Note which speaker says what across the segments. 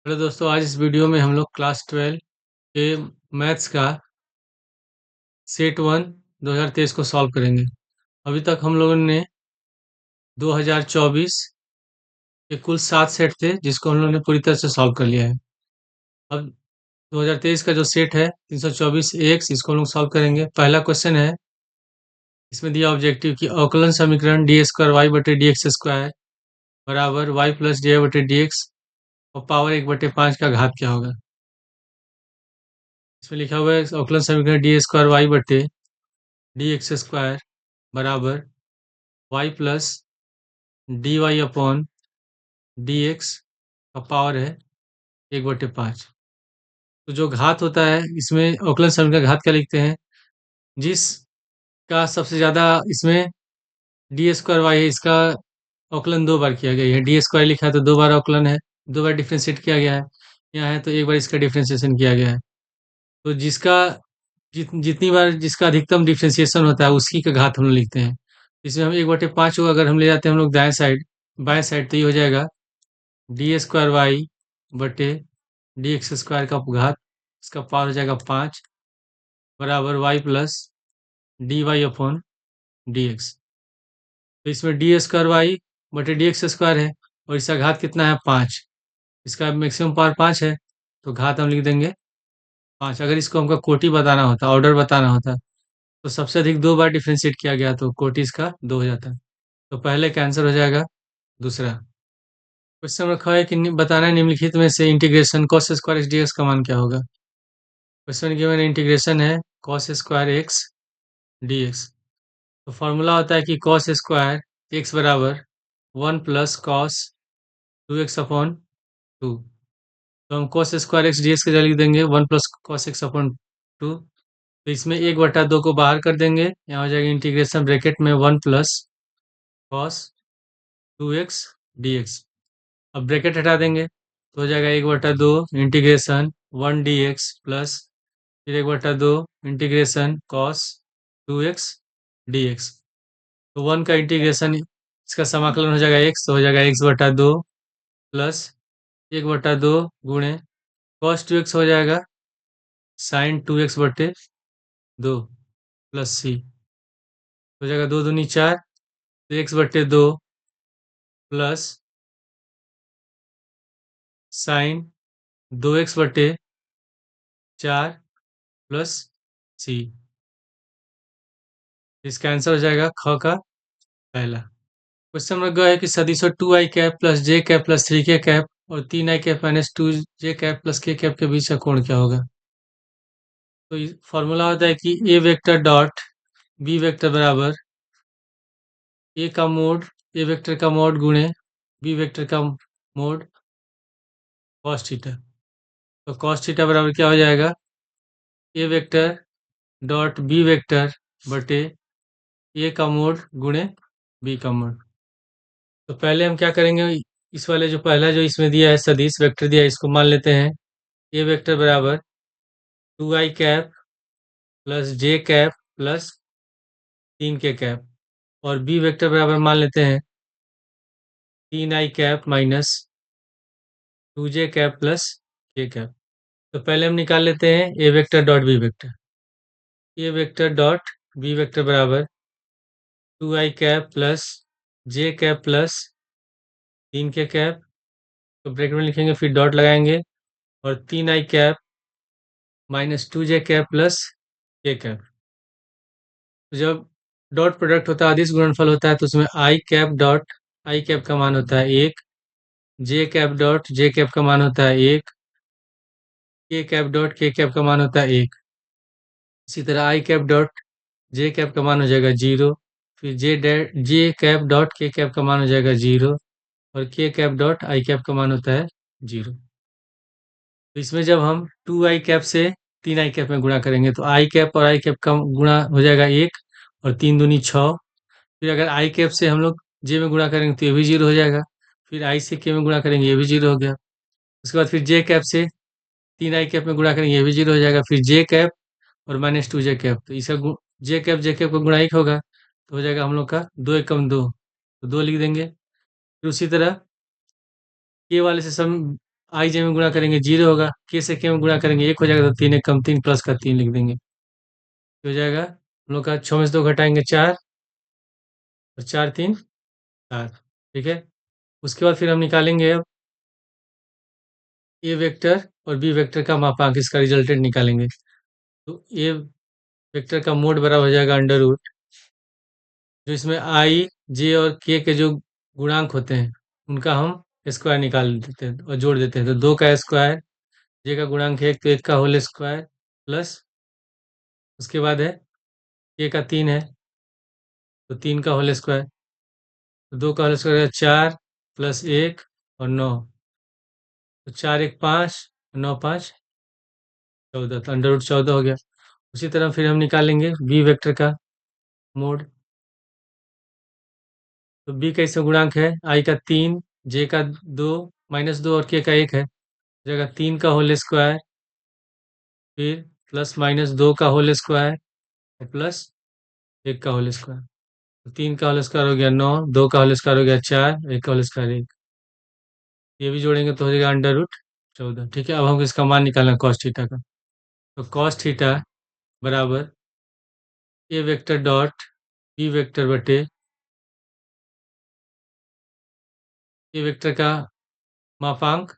Speaker 1: Hello दोस्तों, आज इस वीडियो में हम लोग क्लास 12 के मैथ्स का सेट 1 2023 को सॉल्व करेंगे। अभी तक हम लोगों ने 2024 के कुल 7 सेट थे जिसको हम लोगों ने पूरी तरह से सॉल्व कर लिया है। अब 2023 का जो सेट है 324 एक्स, इसको हम लोग सॉल्व करेंगे। पहला क्वेश्चन है, इसमें दिया ऑब्जेक्टिव कि अवकलन समीकरण डी स्क्वायर वाई बटे डी एक्स स्क्वायर बराबर वाई प्लस डी बटे डी एक्स और पावर 1/5 का घात क्या होगा। इसमें लिखा हुआ है अवकलन समीकरण डी स्क्वायर वाई बटे डी एक्स स्क्वायर बराबर Y plus D Y upon D X का पावर है 1/5। तो जो घात होता है इसमें अवकलन समीकरण का घात क्या लिखते हैं, जिसका सबसे ज़्यादा इसमें डी स्क्वायर वाई है, इसका अवकलन 2 बार किया गया है। डी स्क्वायर लिखा है तो 2 बार अवकलन है, 2 बार डिफ्रेंशिएट किया गया है। यहाँ है तो 1 बार इसका डिफ्रेंशिएशन किया गया है। तो जितनी बार जिसका अधिकतम डिफ्रेंशिएशन होता है उसी का घात हम लोग लिखते हैं। इसमें हम 1/5 को अगर हम ले जाते हैं हम लोग दाएं साइड बाएं साइड, तो ये हो जाएगा डी स्क्वायर वाई बटे डी एक्स स्क्वायर का घात, इसका पावर हो जाएगा 5 बराबर Y plus D Y upon D X. तो इसमें डी स्क्वायर वाई बटे डी एक्स स्क्वायर है और इसका घात कितना है 5, इसका मैक्सिमम पावर 5 है तो घात हम लिख देंगे 5। अगर इसको हमको कोटि बताना होता, ऑर्डर बताना होता, तो सबसे अधिक 2 बार डिफ्रेंशिएट किया गया तो कोटि इसका 2 हो जाता। तो पहले का आंसर हो जाएगा दूसरा। क्वेश्चन रखा है कि बताना है निम्नलिखित में से integration cos square x D X का मान क्या होगा। क्वेश्चन गिवन इंटीग्रेशन है cos square x D X. तो फॉर्मूला होता है कि कॉस स्क्वायर एक्स बराबर 1 प्लस कॉस 2x अपॉन 2। तो हम cos square x D x की जगह लिख देंगे 1 प्लस कॉस एक्स अपॉन 2। तो इसमें 1/2 को बाहर कर देंगे, यहाँ हो जाएगा इंटीग्रेशन ब्रैकेट में 1 प्लस कॉस 2x dx। अब ब्रैकेट हटा देंगे तो हो जाएगा 1/2 इंटीग्रेशन 1 dx प्लस फिर 1/2 इंटीग्रेशन कॉस 2x dx। तो 1 का इंटीग्रेशन इसका समाकलन हो जाएगा x, तो हो जाएगा x/2 प्लस 1/2 गुणे कॉस 2x हो जाएगा साइन 2x/2 प्लस c, हो जाएगा 2 दूनी 4, तो x/2 plus sign 2x/4 plus सी। इसका आंसर हो जाएगा ख का पहला। क्वेश्चन नंबर ग है कि सदिशों 2i कैप प्लस जे कैप प्लस 3k कैप और 3i cap minus 2j cap plus k cap के बीच का कोण क्या होगा। तो फॉर्मूला होता है कि ए वेक्टर डॉट बी वेक्टर बराबर ए का मोड ए वेक्टर का मोड गुणे बी वेक्टर का मोड कॉस थीटा। तो कॉस थीटा बराबर क्या हो जाएगा, ए वेक्टर डॉट बी वेक्टर बटे ए का मोड गुणे बी का मोड। तो पहले हम क्या करेंगे, इस वाले जो पहला जो इसमें दिया है सदिश वेक्टर दिया है इसको मान लेते हैं ए वेक्टर बराबर 2i कैप प्लस जे कैप प्लस 3k कैप और बी वेक्टर बराबर मान लेते हैं 3i cap minus 2j cap plus k cap. तो पहले हम निकाल लेते हैं ए vector dot B vector. A vector dot B vector बराबर 2i कैप प्लस जे कैप प्लस 3k कैप, तो ब्रैकेट में लिखेंगे फिर डॉट लगाएंगे और 3i cap minus 2j cap plus k cap. तो जब डॉट प्रोडक्ट होता है अदिश गुणनफल होता है तो उसमें आई कैप का मान होता है 1, जे कैप डॉट जे कैप का मान होता है 1, के कैप डॉट के कैप का मान होता है 1। इसी तरह आई कैप डॉट जे कैप का मान हो जाएगा 0, फिर जे कैप डॉट के कैप का मान हो जाएगा 0 और के कैप डॉट आई कैप का मान होता है 0। तो इसमें जब हम 2i कैप से 3i कैप में गुणा करेंगे तो आई कैप और आई कैप का गुणा हो जाएगा 1 और 3 दूनी 6। फिर अगर आई कैप से हम लोग जे में गुणा करेंगे तो ये भी 0 हो जाएगा, फिर आई से के में गुणा करेंगे ये भी 0 हो गया। उसके बाद फिर जे कैप से 3i कैप में गुणा करेंगे ये भी 0 हो जाएगा, फिर जे कैप और माइनस 2j कैप, तो इसका जे कैप का गुणा 1 होगा तो हो जाएगा हम लोग का 2 एकम 2, तो 2 लिख देंगे। फिर उसी तरह के वाले से सम आई जे में गुणा करेंगे 0 होगा, के से के में गुणा करेंगे 1 हो जाएगा, तो 3 1 कम 3 प्लस का 3 लिख देंगे, तो हो जाएगा हम लोग का 6 में से 2 घटाएंगे 4, और 4 3 7। ठीक है, उसके बाद फिर हम निकालेंगे अब ए वेक्टर और बी वेक्टर का मापांक, इसका रिजल्टेंट निकालेंगे। तो ए वेक्टर का मोड बराबर हो जाएगा अंडर रूट, जो इसमें आई जे और के के जो गुणांक होते हैं उनका हम स्क्वायर निकाल देते हैं और जोड़ देते हैं, तो 2 का स्क्वायर, जे का गुणांक है 1, तो 1 का होल स्क्वायर, प्लस उसके बाद है के का 3 है, तो 3 का होल स्क्वायर, तो 2 का होल स्क्वायर है 4 प्लस 1 और 9, तो 4 1 5, 9 5 14, तो अंडर रूट 14 हो गया। उसी तरह फिर हम निकालेंगे बी वेक्टर का मोड, तो बी का इसमें गुणांक है आई का 3, जे का 2, -2 और के का 1 है, जगह 3 का होल स्क्वायर, फिर प्लस -2 का होल स्क्वायर और प्लस 1 का होल स्क्वायर, तो 3 का होल स्क्वायर हो गया 9, 2 का होल स्क्वायर हो गया 4, 1 का होल स्क्वायर 1, ये भी जोड़ेंगे तो हो जाएगा अंडर रूट 14। ठीक है, अब हमको इसका मान निकालना है कॉस थीटा का, तो कॉस थीटा बराबर ए वेक्टर डॉट बी वेक्टर बटे ए वेक्टर का मापांक,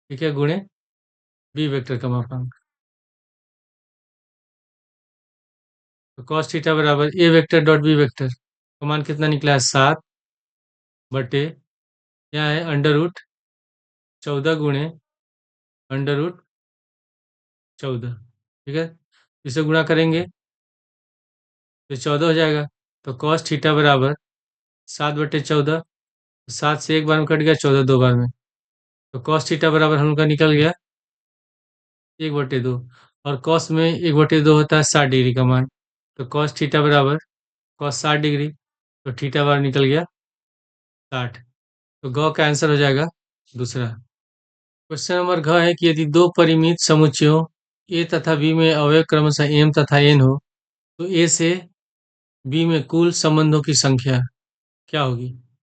Speaker 1: ठीक है, गुणे बी वेक्टर का मापांक, तो कॉस थीटा बराबर ए वेक्टर डॉट बी वेक्टर का मान कितना निकला है 7 बटे, यहाँ है अंडर रूट 14 गुणे अंडर रूट 14। ठीक है, इसे गुणा करेंगे तो 14 हो जाएगा, तो कॉस थीटा बराबर 7/14, 7 से एक बार में कट गया, 14 दो बार में, तो कॉस थीटा बराबर हम लोग का निकल गया 1/2, और कॉस में 1/2 होता है 60 डिग्री का मान, तो कॉस थीटा बराबर कॉस 60 डिग्री, तो थीटा बार निकल गया 60, तो गौ का आंसर हो जाएगा दूसरा। क्वेश्चन नंबर घ है कि यदि दो परिमित समुच्चयों ए तथा बी में अवयव क्रमशः एम तथा एन हो, तो ए से बी में कुल संबंधों की संख्या क्या होगी?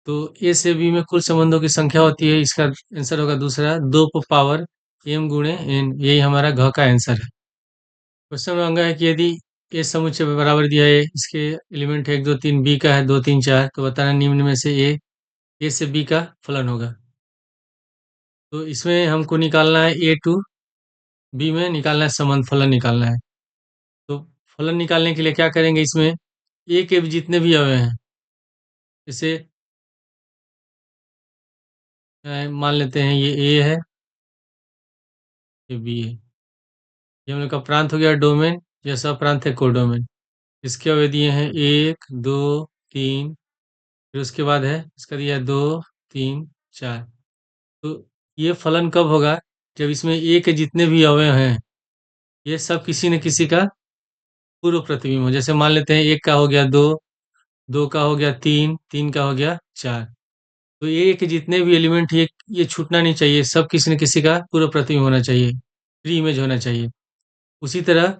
Speaker 1: तो ए से बी में कुल संबंधों की संख्या होती है, इसका आंसर होगा दूसरा 2 पावर एम गुणे एन, यही हमारा घ का आंसर है। क्वेश्चन में अंगा है कि यदि ए समुच्चय बराबर दिया है, इसके एलिमेंट है 1 2 3, बी का है 2 3 4, तो बताना निम्न में से ए से बी का फलन होगा। तो इसमें हमको निकालना है ए टू बी में निकालना है संबंध, फलन निकालना है। तो फलन निकालने के लिए क्या करेंगे, इसमें ए के जितने भी अवयव हैं, जैसे मान लेते हैं ये ए है, ये बी है, ये हम लोग का प्रांत हो गया डोमेन, यह सब प्रांत है कोडोमेन। इसके अवयव दिए हैं 1 2 3, फिर उसके बाद है इसका दिया है 2 3 4। तो ये फलन कब होगा, जब इसमें ए के जितने भी अवयव हैं ये सब किसी न किसी का पूर्व प्रतिबिंब हो। जैसे मान लेते हैं एक का हो गया 2, 2 का हो गया 3, 3 का हो गया 4, तो ए के जितने भी एलिमेंट ये छूटना नहीं चाहिए, सब किसी न किसी का पूर्व प्रतिबिंब होना चाहिए, प्री इमेज होना चाहिए। उसी तरह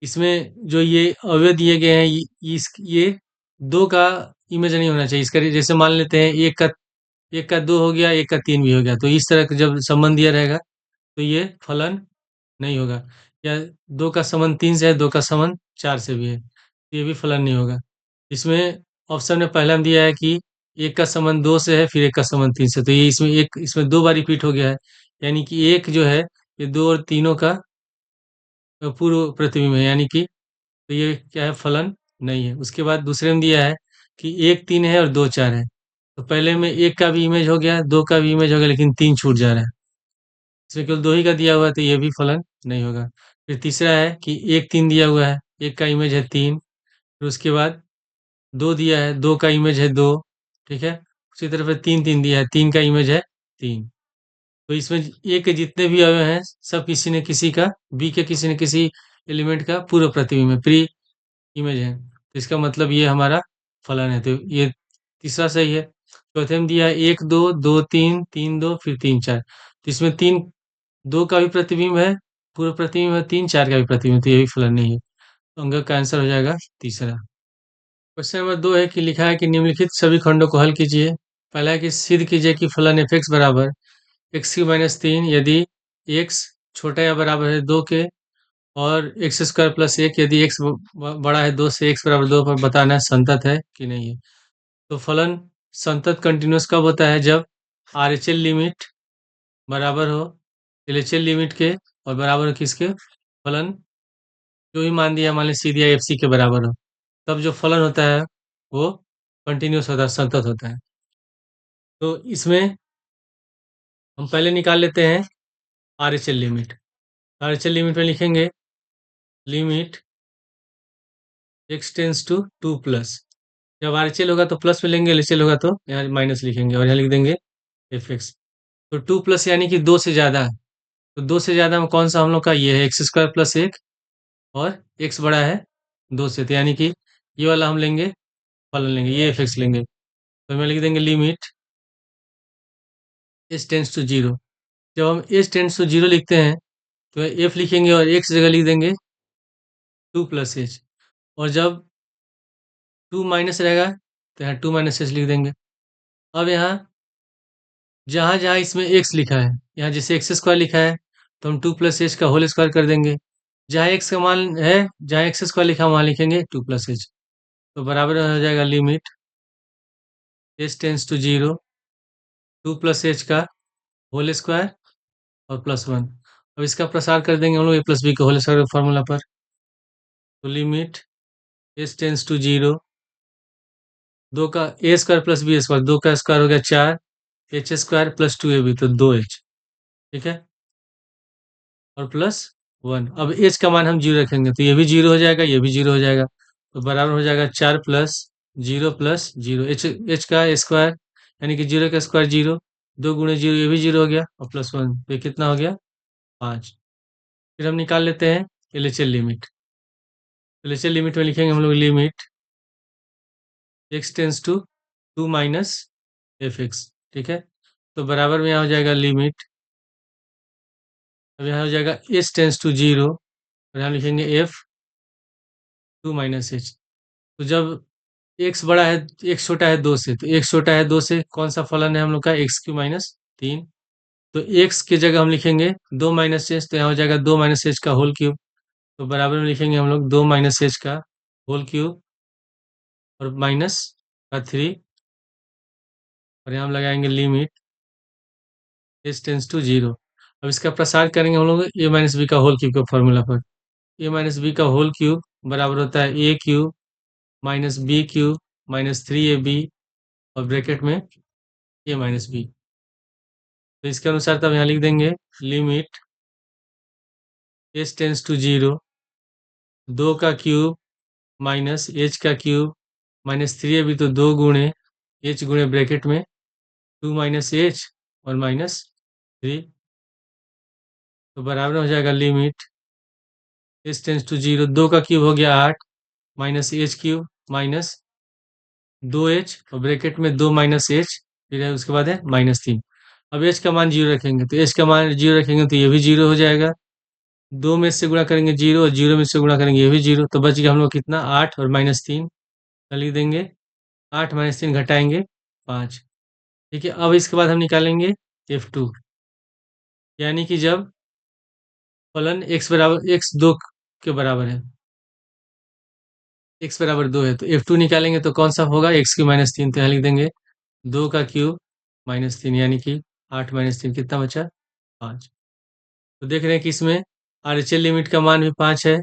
Speaker 1: इसमें जो ये अवयव दिए गए हैं ये दो का इमेज नहीं होना चाहिए इसका, जैसे मान लेते हैं एक का 2 हो गया, एक का 3 भी हो गया, तो इस तरह का जब संबंध दिया रहेगा तो ये फलन नहीं होगा। या 2 का संबंध 3 से है, 2 का संबंध 4 से भी है, तो ये भी फलन नहीं होगा। इसमें ऑप्शन में पहला में दिया है कि एक का संबंध 2 से है, फिर एक का संबंध 3 से, तो ये इसमें 2 बार रिपीट हो गया है, यानी कि एक जो है ये 2 और तीनों का पूर्व प्रतिबिंब है, यानी कि तो ये क्या है, फलन नहीं है। उसके बाद दूसरे में दिया है कि 1 3 है और 2 4 है, तो पहले में एक का भी इमेज हो गया, 2 का भी इमेज हो गया, लेकिन 3 छूट जा रहा है, इसमें केवल 2 ही का दिया हुआ है, तो ये भी फलन नहीं होगा। फिर तीसरा है कि 1 3 दिया हुआ है, एक का इमेज है 3, फिर उसके बाद 2 दिया है, 2 का इमेज है 2, ठीक है। उसी तरह फिर 3 3 दिया है, 3 का इमेज है 3, तो इसमें ए के जितने भी अवयव हैं सब किसी न किसी का, बी के किसी न किसी एलिमेंट का पूर्व प्रतिबिंब है, प्री इमेज है, तो इसका मतलब ये हमारा फलन है, तो ये तीसरा सही है। चौथे में दिया है 1 2 2 3 3 2 फिर 3 4, तो इसमें 3 2 का भी प्रतिबिंब है, पूर्व प्रतिबिंब है, 3 4 का भी प्रतिबिंब, तो ये भी फलन नहीं है, तो अंक का आंसर हो जाएगा तीसरा। क्वेश्चन नंबर 2 है कि लिखा है कि निम्नलिखित सभी खंडों को हल कीजिए। पहला है कि सिद्ध कीजिए कि फलन एफ एक्स बराबर एक्स क्यूब माइनस 3 यदि एक्स छोटा या बराबर है 2 के, और एक्स स्क्वायर प्लस 1 यदि एक्स बड़ा है 2 से, एक्स बराबर 2 पर बताना है संतत है कि नहीं है। तो फलन संतत कंटिन्यूस कब होता है? जब आर एच एल लिमिट बराबर हो एल एच एल लिमिट के, और बराबर हो किसके? फलन जो भी मान दिया, मान ली सी दिया एफ सी के बराबर हो, तब जो फलन होता है वो कंटिन्यूस होता है, संतत होता है। तो इसमें हम पहले निकाल लेते हैं R H L limit. R H L limit में लिखेंगे limit X tends to 2 plus. जब आर एच एल होगा तो प्लस में लेंगे, एल एच एल होगा तो यहाँ माइनस लिखेंगे, और यहाँ लिख देंगे एफ एक्स। तो 2 प्लस यानी कि 2 से ज़्यादा है। तो 2 से ज़्यादा में कौन सा हम लोग का? ये है एक्स स्क्वायर प्लस 1, और एक्स बड़ा है 2 से, तो यानी कि ये वाला हम लेंगे, फलन लेंगे, ये एफ एक्स लेंगे। तो हमें लिख देंगे limit S tends to zero. जब हम एस टेंस टू जीरो लिखते हैं तो एफ लिखेंगे और एक्स जगह लिख देंगे 2 प्लस एच, और जब 2 माइनस रहेगा तो यहाँ 2 माइनस एच लिख देंगे। अब यहाँ जहाँ जहाँ इसमें एक्स लिखा है, यहाँ जैसे एक्स स्क्वायर लिखा है तो हम 2 प्लस एच का होल स्क्वायर कर देंगे। जहाँ एक्स का मान है, जहाँ एक्स स्क्वायर लिखा है वहाँ लिखेंगे 2 प्लस एच। तो बराबर हो जाएगा limit H tends to zero 2 plus H का होल स्क्वायर और प्लस 1। अब इसका प्रसार कर देंगे हम लोग ए प्लस बी के होल स्क्वायर फॉर्मूला पर। तो limit H tends to zero, 2 का A square plus B square, 2 का स्क्वायर हो गया 4, H square plus 2 A B, तो 2 एच, ठीक है, और प्लस 1। अब एच का मान हम जीरो रखेंगे तो ये भी जीरो हो जाएगा, ये भी जीरो हो जाएगा, तो बराबर हो जाएगा 4 प्लस जीरो, एच एच का स्क्वायर यानी कि जीरो का स्क्वायर जीरो, 2 गुणे जीरो, ये भी जीरो हो गया, और प्लस 1, तो ये कितना हो गया? 5। फिर हम निकाल लेते हैं L H L limit. L H L limit में लिखेंगे हम लोग limit X tends to 2 minus F X, ठीक है। तो बराबर में यहाँ हो जाएगा लिमिट, अब यहाँ हो जाएगा एच टेंस टू जीरो, और यहाँ लिखेंगे एफ 2 माइनस एच। तो जब एक्स बड़ा है, एक्स छोटा है 2 से, तो एक्स छोटा है 2 से कौन सा फलन है हम लोग का? X Q minus 3। तो एक्स की जगह हम लिखेंगे 2 माइनस एच, तो यहाँ हो जाएगा 2 माइनस एच का होल क्यूब। तो बराबर में लिखेंगे हम लोग 2 माइनस एच का होल क्यूब और माइनस का 3, और यहाँ हम लगाएंगे limit H tends to zero. अब इसका प्रसार करेंगे हम लोग ए माइनस बी का होल क्यूब के फॉर्मूला पर। ए माइनस बी का होल क्यूब बराबर होता है A cube minus B cube minus 3ab, और ब्रैकेट में ए माइनस बी। तो इसके अनुसार तब यहाँ लिख देंगे limit H tends to zero, 2 का क्यूब माइनस एच का क्यूब माइनस 3ab, तो 2 गुणे एच गुणे ब्रैकेट में 2 माइनस एच और माइनस 3, तो बराबर हो जाएगा limit H tends to zero, 2 का क्यूब हो गया 8 minus H cube minus 2h, और ब्रैकेट में 2 माइनस एच, फिर है उसके बाद है -3। अब एच का मान जीरो रखेंगे, तो एच का मान जीरो रखेंगे तो ये भी जीरो हो जाएगा, 2 में से गुणा करेंगे जीरो, और जीरो में से गुणा करेंगे ये भी जीरो, तो बच गया हम लोग कितना? 8 और -3, लिख देंगे 8 -3 घटाएंगे 5, ठीक है। अब इसके बाद हम निकालेंगे F2, यानी कि जब फलन x बराबर x 2 के बराबर है, x बराबर 2 है, तो F2 निकालेंगे तो कौन सा होगा? x क्यूब -3, तो यहाँ लिख देंगे 2 का क्यूब -3, यानी कि 8 -3 कितना बचा? 5। तो देख रहे हैं कि इसमें आर एच एल लिमिट का मान भी 5 है,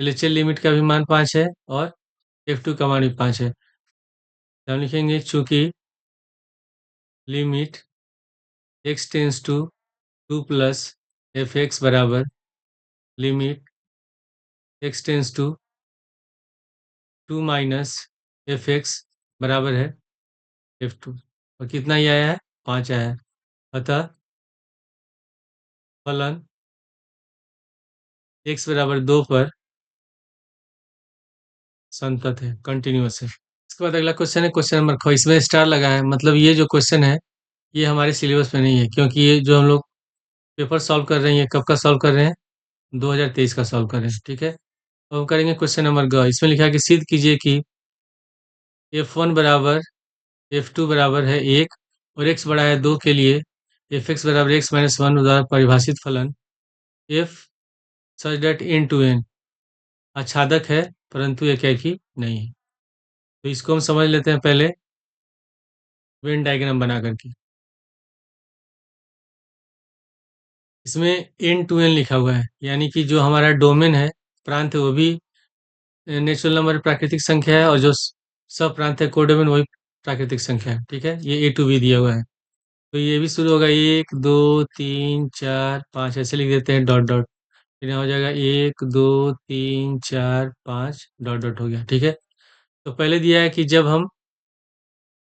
Speaker 1: एल एच एल लिमिट का भी मान 5 है, और F2 का मान भी 5 है। तो हम लिखेंगे चूंकि limit x tends to 2 plus F X बराबर limit x tends to 2 minus F X बराबर है F2, और कितना ही आया है? 5 आया है। अतः फलन x बराबर 2 पर संतत है, कंटिन्यूअस है। इसके बाद अगला क्वेश्चन है क्वेश्चन नंबर 4, इसमें स्टार लगा है, मतलब ये जो क्वेश्चन है ये हमारे सिलेबस में नहीं है, क्योंकि ये जो हम लोग पेपर सॉल्व कर रहे हैं, ये कब का सॉल्व कर रहे हैं? 2023 का सॉल्व कर रहे हैं, ठीक है। तो हम करेंगे क्वेश्चन नंबर ग। इसमें लिखा है कि सिद्ध कीजिए कि F1 बराबर F2 बराबर है 1 और x बड़ा है 2 के लिए एफ एक्स बराबर एक्स माइनस वन द्वारा परिभाषित फलन F such that N to N आच्छादक है परंतु एकाकी नहीं है। तो इसको हम समझ लेते हैं पहले वेन डायग्राम बना करके। इसमें एन टू एन लिखा हुआ है, यानी कि जो हमारा डोमेन है, प्रांत है, वो भी नेचुरल नंबर प्राकृतिक संख्या है, और जो सब प्रांत है कोडोमेन वही प्राकृतिक संख्या है। ठीक है, ये ए टू बी दिया हुआ है। तो ये भी शुरू होगा 1 2 3 4 5, ऐसे लिख देते हैं डॉट डॉट। फिर यहाँ हो जाएगा 1 2 3 4 5 डॉट डॉट हो गया। ठीक है, तो पहले दिया है कि जब हम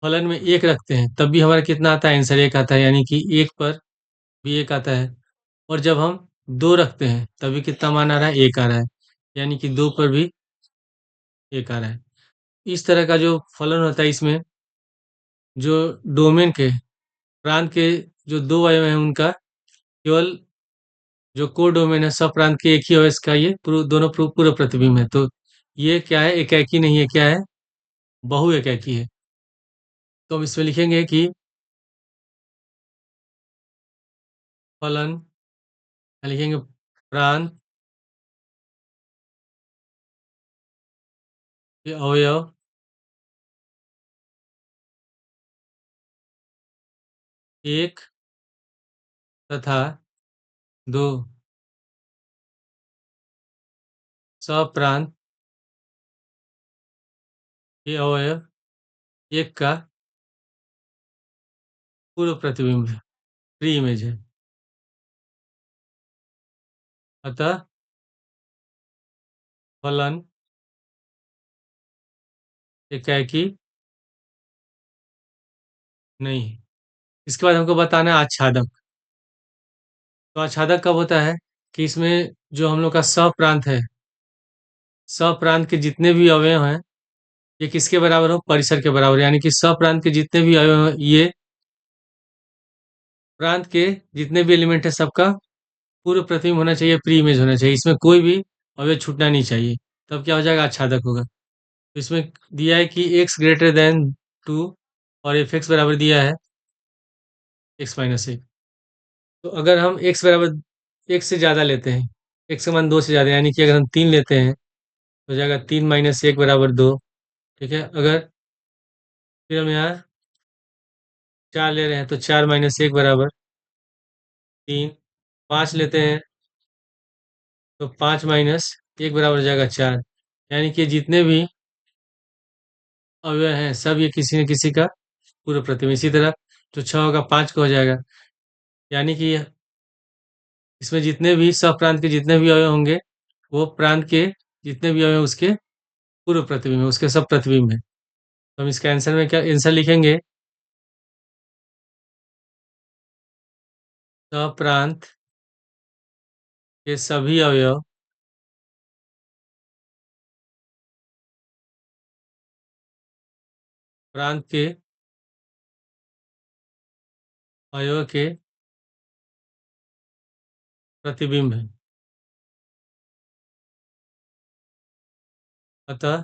Speaker 1: फलन में एक रखते हैं तब भी हमारा कितना आता है, आंसर एक आता है, यानी कि एक पर भी एक आता है। और जब हम दो रखते हैं तभी कितना मान आ रहा है, एक आ रहा है, यानी कि दो पर भी एक आ रहा है। इस तरह का जो फलन होता है, इसमें जो डोमेन के प्रांत के जो दो अवयव हैं उनका केवल जो को डोमेन है सब प्रांत के एक ही अवयव का ये दोनों पूर्व प्रतिबिंब है। तो ये क्या है, एकाकी नहीं है, क्या है, बहु एकाकी है। तो हम इसमें लिखेंगे कि फलन, लिखेंगे प्रांत के अवयव एक तथा दो सप्रांत के अवयव एक का पूर्व प्रतिबिंब है, प्री इमेज है। अतः फलन एकाकी नहीं है। इसके बाद हमको बताना है आच्छादक। तो आच्छादक कब होता है कि इसमें जो हम लोग का सप्रांत है, सप्रांत के जितने भी अवयव हैं ये किसके बराबर हो, परिसर के बराबर, यानी कि सप्रांत के जितने भी अवयव हैं ये प्रांत के जितने भी एलिमेंट है सबका पूर्व प्रतिबिंब होना चाहिए, प्री इमेज होना चाहिए, इसमें कोई भी अवयव छूटना नहीं चाहिए। तब क्या हो जाएगा, आच्छादक होगा। तो इसमें दिया है कि एक्स ग्रेटर देन टू और एफ एक्स बराबर दिया है एक्स माइनस एक। तो अगर हम एक्स बराबर एक से ज़्यादा लेते हैं, एक्स का मान दो से ज़्यादा, यानी कि अगर हम तीन लेते हैं तो हो जाएगा 3 - 1 बराबर दो। ठीक है, अगर फिर हम यहाँ चार ले रहे हैं तो 4 - 1 बराबर तीन। पाँच लेते हैं तो 5 - 1 बराबर हो जाएगा चार। यानी कि जितने भी अवयव हैं सब ये किसी न किसी का पूर्व प्रतिबिंब। इसी तरह जो छः होगा 5 का हो जाएगा, यानी कि इसमें जितने भी सब प्रांत के जितने भी अवयव होंगे वो प्रांत के जितने भी अवयव उसके पूर्व प्रतिबिंब है, उसके सब प्रतिबिंब है। तो हम इसका आंसर में क्या आंसर लिखेंगे, सप्रांत के सभी अवयव प्रांत के अवयव के प्रतिबिंब है। अतः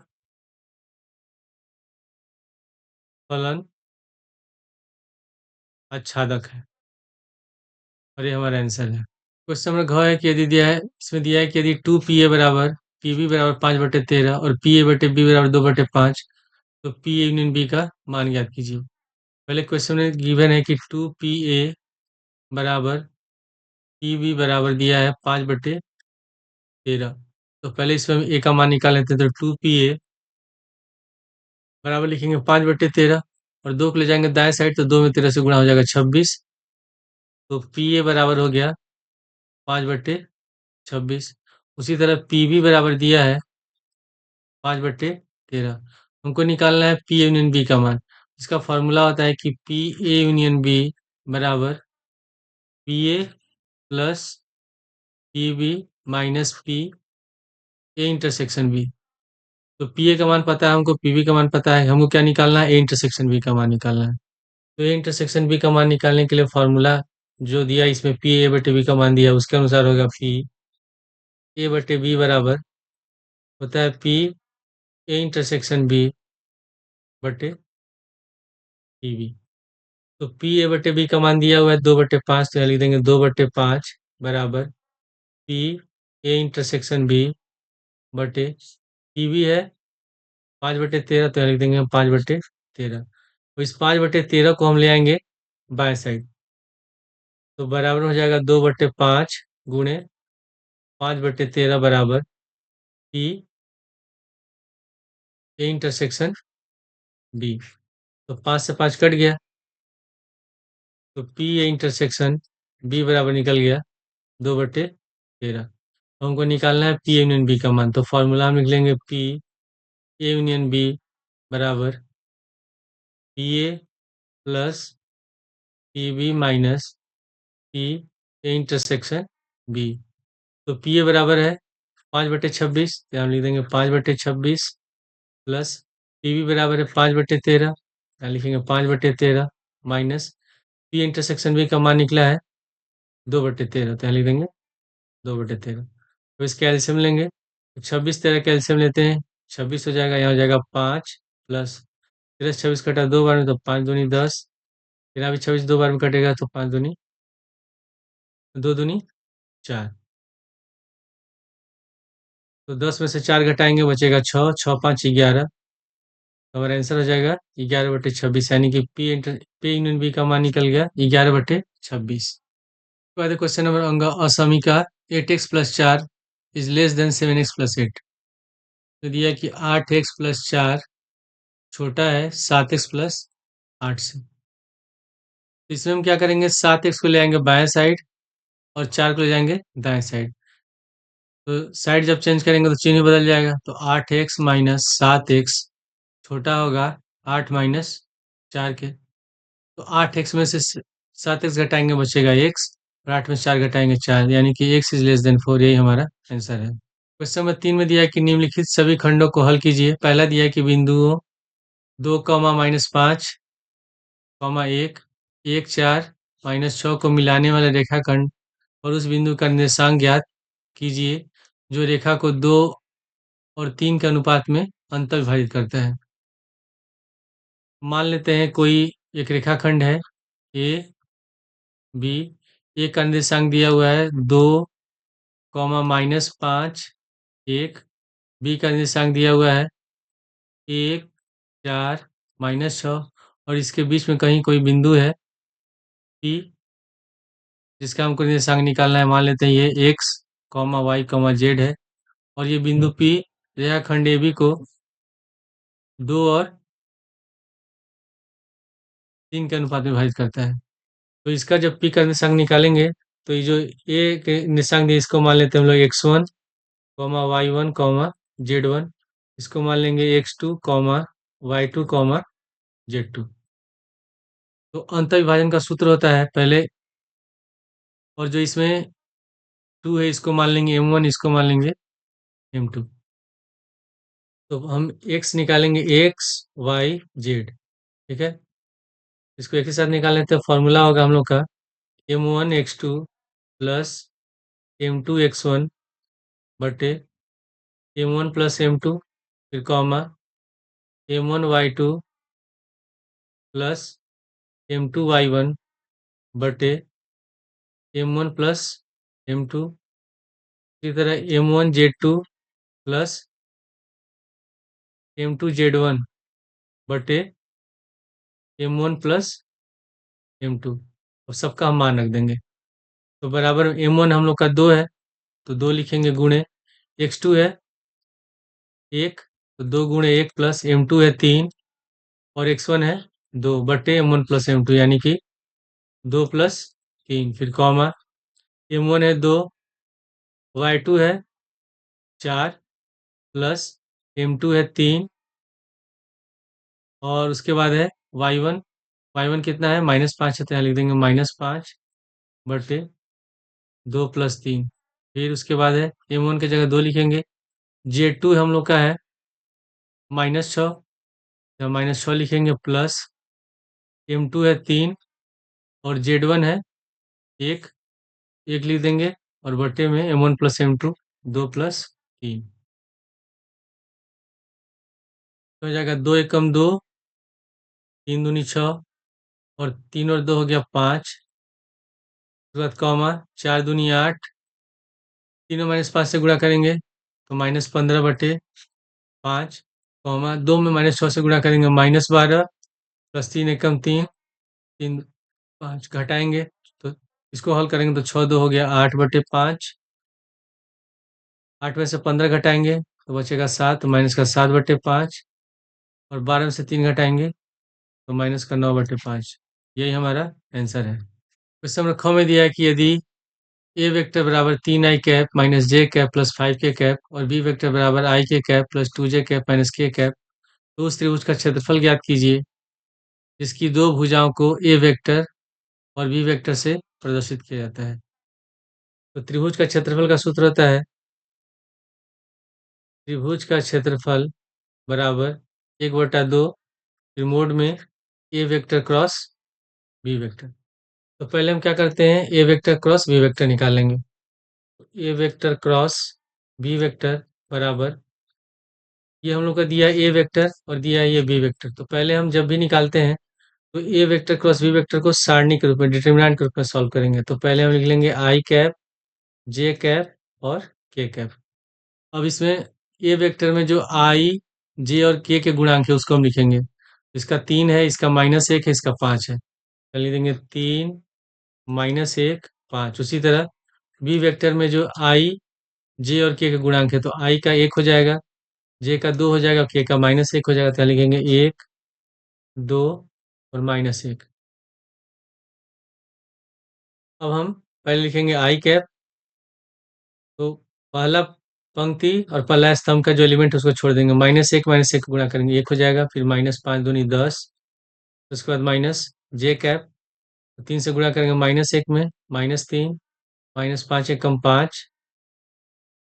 Speaker 1: फलन आच्छादक है, और ये हमारा आंसर है। क्वेश्चन नंबर घ है कि यदि दिया है, इसमें दिया है कि यदि 2 PA बराबर PB बराबर 5/13 और PA/B बराबर 2/5, तो PA यूनियन B का मान ज्ञात कीजिए। पहले क्वेश्चन में गिवन है कि 2 PA बराबर PB बराबर दिया है 5/13। तो पहले इसमें हम A का मान निकाल लेते हैं, तो 2 PA बराबर लिखेंगे 5/13 और दो को ले जाएंगे दाएं साइड तो 2 में 13 से गुणा हो जाएगा 26। तो PA बराबर हो गया 5/26। उसी तरह PB बराबर दिया है 5/13। हमको निकालना है P यूनियन B का मान। इसका फॉर्मूला होता है कि PA यूनियन B बराबर PA plus PB minus PA intersection B। तो PA का मान पता है हमको, PB का मान पता है हमको, क्या निकालना है, A इंटरसेक्शन B का मान निकालना है। तो A इंटरसेक्शन B का मान निकालने के लिए फॉर्मूला जो दिया इसमें PA/B का मान दिया उसके अनुसार होगा P A/B बराबर होता है PA इंटरसेक्शन B/PB। तो पी ए बटे बी का मान दिया हुआ है 2/5, तो यहाँ लिख देंगे 2/5 बराबर पी ए इंटरसेक्शन बी बटे पी बी है 5/13, तो यहाँ लिख देंगे हम 5/13। तो इस 5/13 को हम ले आएंगे बाएं साइड, तो बराबर हो जाएगा 2/5 गुणे 5/13 बराबर पी ए इंटरसेक्शन बी। तो 5 से 5 कट गया, तो पी ए इंटरसेक्शन बी बराबर निकल गया 2/13। तो हमको निकालना है पी यूनियन बी का मान, तो फॉर्मूला हम लिख लेंगे पी ए यूनियन बी बराबर P A plus P B minus P A intersection B. तो पी ए बराबर है 5/26, तो हम लिख देंगे 5/26 प्लस पी बी बराबर है 5/13, यहाँ लिखेंगे 5/13 माइनस पी इंटरसेक्शन बी का मान निकला है 2/13, तो यहाँ लिख देंगे 2/13। तो इसके एलसीएम लेंगे, तो 26 13 का एलसीएम लेते हैं, 26 हो जाएगा, यहाँ हो जाएगा 5 प्लस 13 26 कटा 2 बार में, तो 5 दूनी 10, फिर अभी 26 2 बार में कटेगा, तो 5 दूनी 2 दूनी 4, तो 10 में से 4 घटाएंगे बचेगा 6, 6 5 11, तो हमारा आंसर हो जाएगा 11/26, यानी कि पी यूनियन बी का मान निकल गया 11/26। बाद क्वेश्चन नंबर होगा असमीका 8x + 4 is less than 7x + 8। तो दिया है कि 8x + 4 छोटा है 7x + 8 से। तो इसमें हम क्या करेंगे, 7x को ले आएंगे बाएं साइड और 4 को ले जाएंगे दाएं साइड। तो साइड जब चेंज करेंगे तो चिन्ह बदल जाएगा, तो 8x - 7x छोटा होगा 8 - 4 के। तो 8x में से 7x घटाएंगे बचेगा x, और 8 में से 4 घटाएंगे 4, यानी कि x इज लेस देन 4, यही हमारा आंसर है। क्वेश्चन नंबर 3 में दिया है कि निम्नलिखित सभी खंडों को हल कीजिए। पहला दिया है कि बिंदुओं 2, -5, 1, 1 4 -6 को मिलाने वाला रेखाखंड और उस बिंदु का निर्देशांक ज्ञात कीजिए जो रेखा को 2 और 3 के अनुपात में अंतर्विभाजित करता है। मान लेते हैं कोई एक रेखाखंड है ए बी, ए का निर्देशांक दिया हुआ है 2, -5, 1, बी का निर्देशांक दिया हुआ है 1 4 -6, और इसके बीच में कहीं कोई बिंदु है पी जिसका हमको निर्देशांक निकालना है। मान लेते हैं ये एक्स वाई जेड है, और ये बिंदु पी रेखाखंड ए बी को 2 और 3 के अनुपात में विभाजित करता है। तो इसका जब पी का निर्देशांक निकालेंगे, तो ये जो ए के निर्देशांक दिए इसको मान लेते हैं हम लोग x1, y1, z1, इसको मान लेंगे x2, y2, z2। तो अंतर विभाजन का सूत्र होता है पहले, और जो इसमें 2 है इसको मान लेंगे m1, इसको मान लेंगे m2। तो हम x निकालेंगे x y z, ठीक है। इसको एक ही साथ निकाल लेते हैं, फॉर्मूला होगा हम लोग का m1 x2 plus m2 x1 बटे m1 प्लस m2, फिर comma m1 y2 plus m2 y1 बटे m1 प्लस m2, इसी तरह m1 z2 plus m2 z1 बटे m1 प्लस m2, और सबका हम मान रख देंगे। तो बराबर m1 हम लोग का 2 है, तो 2 लिखेंगे गुणे x2 है 1, तो 2 गुणे 1 प्लस m2 है 3, और x1 है 2 बटे m1 प्लस m2, यानी कि 2 प्लस 3, फिर कॉमा m1 है 2, y2 है 4 प्लस m2 है 3, और उसके बाद है y1, y1 कितना है -5 है, तो यहाँ लिख देंगे -5 बटे 2 प्लस 3, फिर उसके बाद है m1 की जगह 2 लिखेंगे, z2 हम लोग का है -6, तो -6 लिखेंगे प्लस m2 है 3, और z1 है 1, 1 लिख देंगे, और बटे में m1 प्लस m2 2 प्लस 3, तो हो जाएगा 2 एकम 2, 3 दूनी 6, और 3 और 2 हो गया 5, उसके बाद कॉमा, 4 दूनी 8, तीनों -5 से गुणा करेंगे तो -15/5, कॉमा 2 में -6 से गुणा करेंगे -12, प्लस 3 एकम 3, 3 5 घटाएंगे तो इसको हल करेंगे तो 6 2 हो गया 8/5, 8 में से 15 घटाएंगे तो बचेगा 7, माइनस का 7/5, और 12 में से 3 घटाएंगे तो माइनस का 9/5। यही हमारा आंसर है। क्वेश्चन नंबर ख में दिया है कि यदि ए वेक्टर बराबर 3i कैप माइनस जे कैप प्लस 5k कैप और बी वेक्टर बराबर i के cap plus 2j cap minus k cap, तो उस त्रिभुज का क्षेत्रफल ज्ञात कीजिए जिसकी दो भुजाओं को ए वेक्टर और बी वेक्टर से प्रदर्शित किया जाता है। तो त्रिभुज का क्षेत्रफल का सूत्र होता है त्रिभुज का क्षेत्रफल बराबर 1/2 फिर मोड में ए वेक्टर क्रॉस बी वेक्टर। तो पहले हम क्या करते हैं, ए वेक्टर क्रॉस बी वेक्टर निकाल लेंगे। ए वेक्टर क्रॉस बी वेक्टर बराबर, ये हम लोग का दिया ए वेक्टर और दिया है ये बी वेक्टर। तो पहले हम जब भी निकालते हैं तो ए वेक्टर क्रॉस बी वेक्टर को सारणी के रूप में, डिटर्मिनेंट के रूप में सॉल्व करेंगे। तो पहले हम लिख लेंगे आई कैप, जे कैप और के कैप। अब इसमें ए वेक्टर में जो आई, जे और के गुणांक है उसको हम लिखेंगे। इसका 3 है, इसका -1 है, इसका 5 है, तो लिख देंगे 3 -1 5। उसी तरह बी वेक्टर में जो आई, जे और के गुणांक है, तो आई का 1 हो जाएगा, जे का 2 हो जाएगा, के का -1 हो जाएगा, तो यहाँ लिखेंगे 1 2 और -1। अब हम पहले लिखेंगे आई कैप, तो पहला पंक्ति और पहला स्तंभ का जो एलिमेंट है उसको छोड़ देंगे, -1 गुणा करेंगे 1 हो जाएगा, फिर -5 दूनी 10, उसके बाद माइनस जे कैप, 3 से गुणा करेंगे -1 में -3, -5 एकम 5,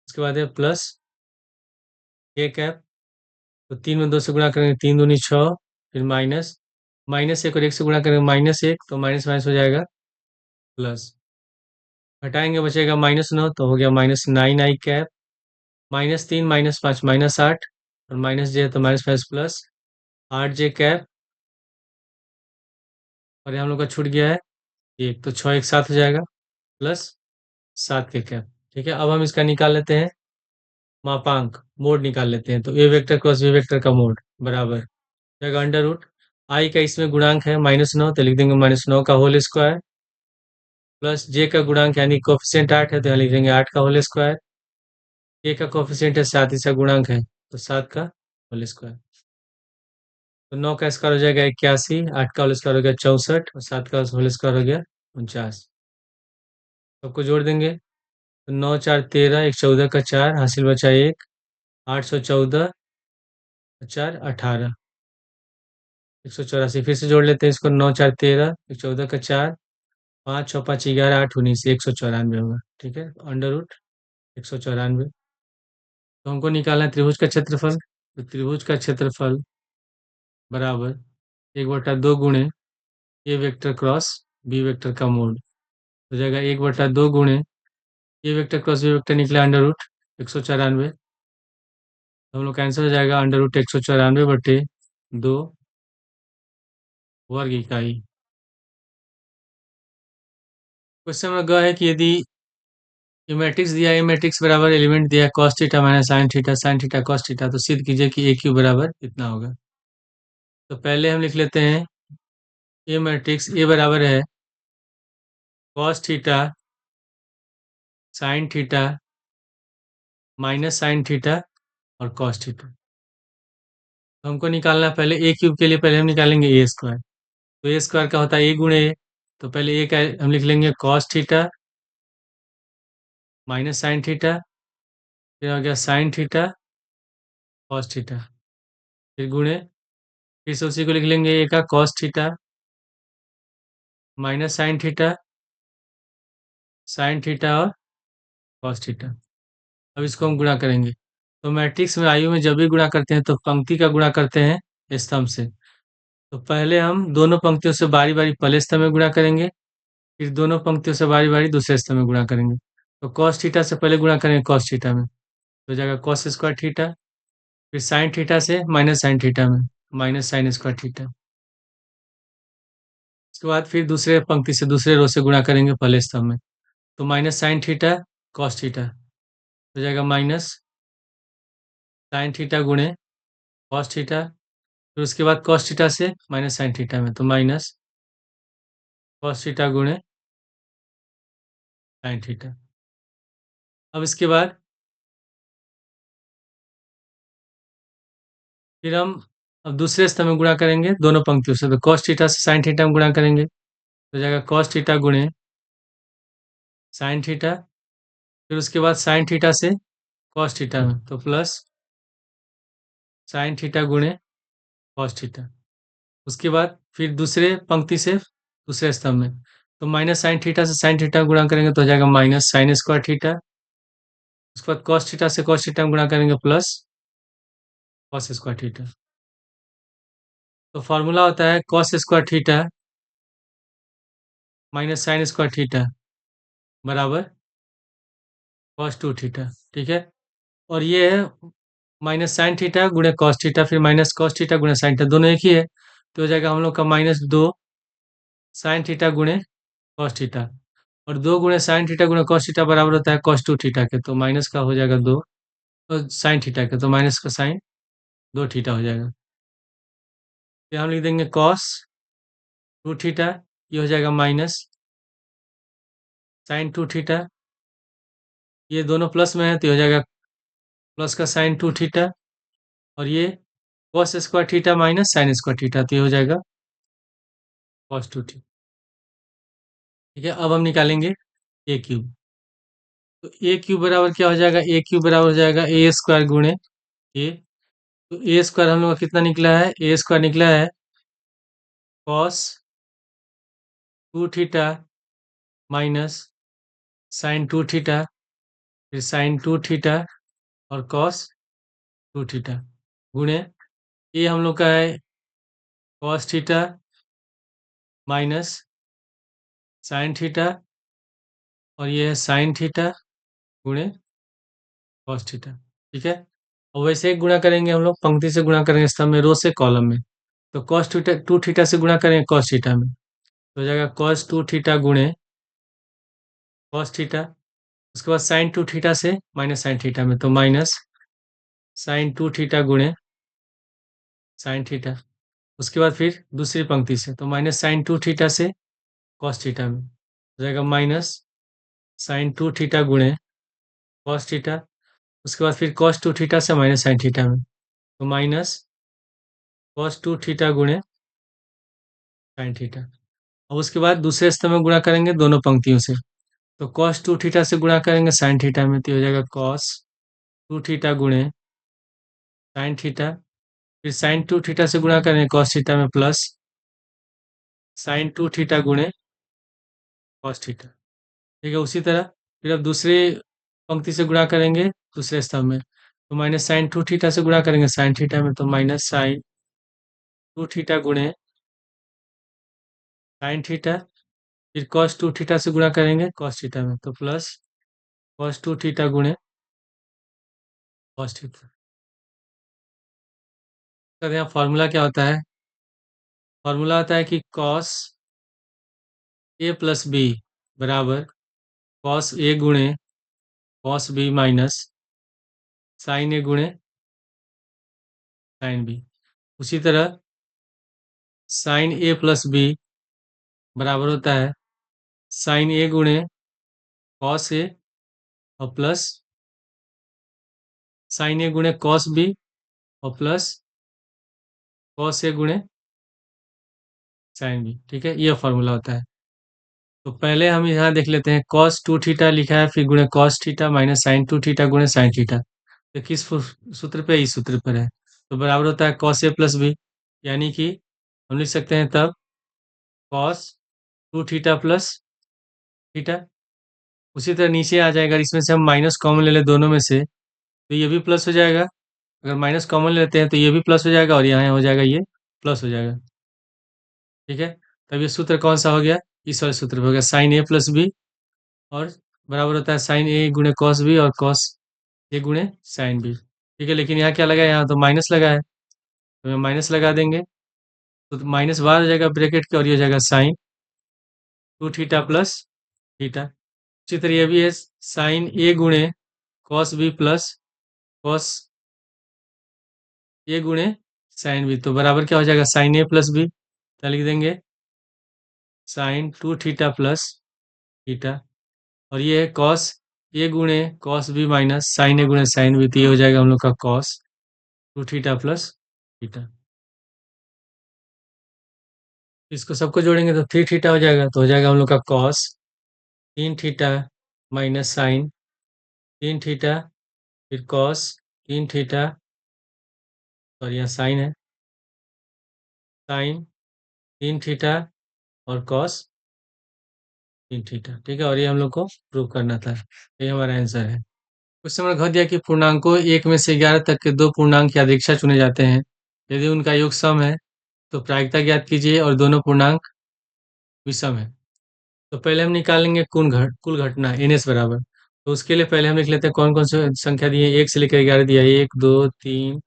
Speaker 1: उसके बाद है प्लस के कैप, तो 3 में 2 से गुणा करेंगे 3 दूनी 6, फिर -1 और 1 से गुणा करेंगे -1, तो माइनस माइनस हो जाएगा प्लस, घटाएंगे बचेगा -9, तो हो गया -9 आई कैप, -3 -5 -8, और माइनस जे है तो माइनस प्लस 8 जे कैप, और यहाँ हम लोग का छूट गया है 1, तो 6 एक साथ हो जाएगा प्लस 7 के कैप। ठीक है, अब हम इसका निकाल लेते हैं मापांक, मोड निकाल लेते हैं। तो ए वेक्टर क्रॉस बी वेक्टर का मोड बराबर जाएगा अंडर रूट आई का, इसमें गुणांक है -9, तो लिख देंगे -9 का होल स्क्वायर, प्लस जे का गुणांक यानी कोफिशिएंट 8 है, तो यहाँ लिख देंगे 8 का होल स्क्वायर, के का कोफिशिएंट है 7, इसका गुणांक है तो 7 का होल स्क्वायर। तो 9 का स्क्वायर हो जाएगा 81, 8 का होल स्क्वायर हो गया 64, और 7 का होल स्क्वायर हो गया 49। सबको जोड़ देंगे तो 9 4 13, एक 14 का 4, हासिल बचा 1, 814, 4 18, 184। फिर से जोड़ लेते हैं इसको, 9 4 13, एक 14 का 4, 5 6 5 11, 8 19, 194 होगा। ठीक है, अंडर रूट 194। तो हमको निकालना है त्रिभुज का क्षेत्रफल। तो त्रिभुज का क्षेत्रफल बराबर 1/2 गुणे ए वेक्टर क्रॉस बी वेक्टर का मोड हो जाएगा, 1/2 गुणे ए वेक्टर क्रॉस बी वेक्टर निकला अंडर रूट 194। तो हम लोग का आंसर हो जाएगा अंडर रूट 194/2 वर्ग इकाई। क्वेश्चन में ग है कि यदि ये मैट्रिक्स दिया है, मैट्रिक्स बराबर एलिमेंट दिया है cos theta minus sin theta cos theta, तो सिद्ध कीजिए कि ए क्यू बराबर इतना होगा। तो पहले हम लिख लेते हैं ए मैट्रिक्स, ए बराबर है cos theta sin theta minus sin theta और cos थीटा। तो हमको निकालना है पहले ए क्यूब के लिए, पहले हम निकालेंगे ए स्क्वायर। तो ए स्क्वायर का होता है ए गुणे ए, तो पहले ए का हम लिख लेंगे cos theta minus sin theta, फिर हो गया sin थीटा cos थीटा, फिर गुणे, फिर से उसी को लिख लेंगे ए का cos theta minus sin theta और cos थीटा। अब इसको हम गुणा करेंगे। तो मैट्रिक्स में आयु में जब भी गुणा करते हैं तो पंक्ति का गुणा करते हैं स्तंभ से। तो पहले हम दोनों पंक्तियों से बारी बारी पहले स्तंभ में गुणा करेंगे, फिर दोनों पंक्तियों से बारी बारी दूसरे स्तंभ में गुणा करेंगे। तो cos थीटा से पहले गुणा करेंगे cos थीटा में, तो हो जाएगा cos स्क्वायर थीटा, फिर sin थीटा से माइनस sin थीटा में, माइनस sin स्क्वायर थीटा, उसके बाद फिर दूसरे पंक्ति से दूसरे रो से गुणा करेंगे पहले स्तंभ में। तो minus sine theta cos theta हो जाएगा माइनस साइन थीटा गुणे कॉस थीटा, फिर उसके बाद कॉस थीटा से माइनस साइन थीटा में, तो माइनस कॉस थीटा गुणे साइन थीटा। अब इसके बाद फिर हम अब दूसरे स्तंभ में गुणा करेंगे दोनों पंक्तियों से, तो कॉस थीटा से साइन थीटा में गुणा करेंगे तो हो जाएगा कॉस थीटा गुणे साइन थीटा, फिर उसके बाद साइन थीटा से कॉस थीटा में, तो प्लस साइन थीटा गुणे कॉस थीटा। उसके बाद फिर दूसरे पंक्ति से दूसरे स्तंभ में, तो माइनस साइन थीटा से साइन थीटा गुणा करेंगे तो हो जाएगा माइनस साइन स्क्वायर थीटा। उसके बाद कॉस थीटा से कॉस थीटा गुणा करेंगे प्लस कॉस स्क्वायर थीटा। तो फॉर्मूला होता है cos square theta minus sine square theta बराबर कॉस टू थीटा। ठीक है, और ये है माइनस साइन थीटा गुणे कॉस थीटा, फिर माइनस कॉस थीटा गुणे साइन थीटा, दोनों एक ही है, तो हो जाएगा हम लोग का माइनस दो साइन थीटा गुणे कॉस थीटा, और दो गुणे साइन थीटा गुणे कॉस थीटा बराबर होता है कॉस टू थीटा के, तो माइनस का हो जाएगा दो, और साइन थीटा के तो माइनस का साइन दो थीटा हो जाएगा। फिर हम लिख देंगे कॉस टू थीटा, ये हो जाएगा माइनस साइन टू थीटा, ये दोनों प्लस में है तो ये हो जाएगा प्लस का साइन टू थीटा, और ये cos square theta minus sine square theta, तो ये हो जाएगा कॉस टू थीटा। ठीक है, अब हम निकालेंगे ए क्यूब। तो ए क्यूब बराबर क्या हो जाएगा, ए क्यूब बराबर हो जाएगा ए स्क्वायर गुणे ए। तो ए स्क्वायर हम लोग का कितना निकला है, ए स्क्वायर निकला है cos two theta minus sign to theta, फिर साइन टू थीटा और कॉस टू थीटा गुणे ये हम लोग का है cos theta minus sine theta, और ये है साइन थीटा गुणे कॉस थीटा। ठीक है, और वैसे ही गुणा करेंगे हम लोग, पंक्ति से गुणा करेंगे स्तंभ में, रो से कॉलम में। तो कॉस थीटा टू थीटा से गुणा करेंगे कॉस थीटा में, तो हो जाएगा कॉस टू थीटा गुणे कॉस थीटा। उसके बाद साइन टू थीटा से माइनस साइन थीटा में, तो माइनस साइन टू थीटा गुणे साइन थीटा। उसके बाद फिर दूसरी पंक्ति से, तो माइनस साइन टू थीटा से कॉस थीटा में हो जाएगा माइनस साइन टू थीटा गुणे कॉस थीटा। उसके बाद फिर कॉस टू थीटा से माइनस साइन थीटा में, तो माइनस कॉस टू थीटा गुणे साइन थीटा। और उसके बाद दूसरे स्तंभ में गुणा करेंगे दोनों पंक्तियों से, तो कॉस टू थीटा से गुणा करेंगे साइन थीटा में, तो ये हो जाएगा कॉस टू थीटा गुणे साइन थीटा, फिर साइन टू थीटा से गुणा करेंगे कॉस थीटा में प्लस साइन टू थीटा गुणे कॉस थीटा। ठीक है, उसी तरह फिर अब दूसरे पंक्ति से गुणा करेंगे दूसरे स्तंभ में, तो माइनस साइन टू थीटा से गुणा करेंगे साइन थीटा में, तो माइनस साइन टू थीटा गुणे साइन थीटा, फिर कॉस टू थीटा से गुणा करेंगे कॉस थीटा में, तो प्लस कॉस टू थीटा गुणे कॉस थीटा। तो यहाँ फॉर्मूला क्या होता है, फॉर्मूला होता है कि कॉस ए प्लस बी बराबर कॉस ए गुणे कॉस बी माइनस साइन ए गुणे साइन बी। उसी तरह साइन ए प्लस बी बराबर होता है साइन ए गुणे कॉस ए और प्लस साइन ए गुणे कॉस बी और प्लस कॉस ए गुणे साइन बी। ठीक है, ये फॉर्मूला होता है। तो पहले हम यहाँ देख लेते हैं, कॉस टू थीटा लिखा है, फिर गुणे cos theta minus sign to theta गुणे साइन थीटा, तो किस सूत्र पे, इस सूत्र पर है, तो बराबर होता है कॉस ए प्लस बी, यानी कि हम लिख सकते हैं तब cos two theta plus theta. उसी तरह नीचे आ जाएगा, इसमें से हम माइनस कॉमन ले ले दोनों में से, तो ये भी प्लस हो जाएगा, अगर माइनस कॉमन लेते हैं तो ये भी प्लस हो जाएगा, और यहाँ हो जाएगा ये प्लस हो जाएगा। ठीक है, तब ये सूत्र कौन सा हो गया, इस वाले सूत्र पे हो गया साइन ए प्लस बी, और बराबर होता है साइन ए गुणे कॉस बी और कॉस ए गुणे साइन बी। ठीक है, लेकिन यहाँ क्या लगा है, यहाँ तो माइनस लगा है, तो माइनस लगा देंगे, तो माइनस बाहर हो जाएगा ब्रैकेट के, और ये हो जाएगा साइन 2 थीटा प्लस थीटा। उसी तरह ये भी है साइन ए गुणे cos B plus cos A गुणे साइन बी, तो बराबर क्या हो जाएगा साइन ए प्लस बी, क्या लिख देंगे साइन 2 थीटा प्लस थीटा। और ये है कॉस ए गुणे कॉस बी माइनस साइन ए गुणे साइन बी, तो ये हो जाएगा हम लोग का कॉस 2 थीटा प्लस थीटा। इसको सबको जोड़ेंगे तो 3 थीटा हो जाएगा, तो हो जाएगा हम लोग का cos 3 theta minus sine 3 theta, फिर कॉस 3 थीटा, और यहाँ साइन है साइन 3 थीटा और कॉस 3 थीटा। ठीक है, और ये हम लोग को प्रूव करना था, ये हमारा आंसर है। कुछ समय कह दिया कि पूर्णांकों 1 में से 11 तक के दो पूर्णांक यादृच्छा चुने जाते हैं, यदि उनका योग सम है तो प्रायिकता ज्ञात कीजिए और दोनों पूर्णांक विषम है। तो पहले हम निकालेंगे कुल घटना एन एस बराबर। तो उसके लिए पहले हम लिख लेते हैं कौन कौन सी संख्या दी है, 1 से लेकर 11 दिया है, 1, 2, 3,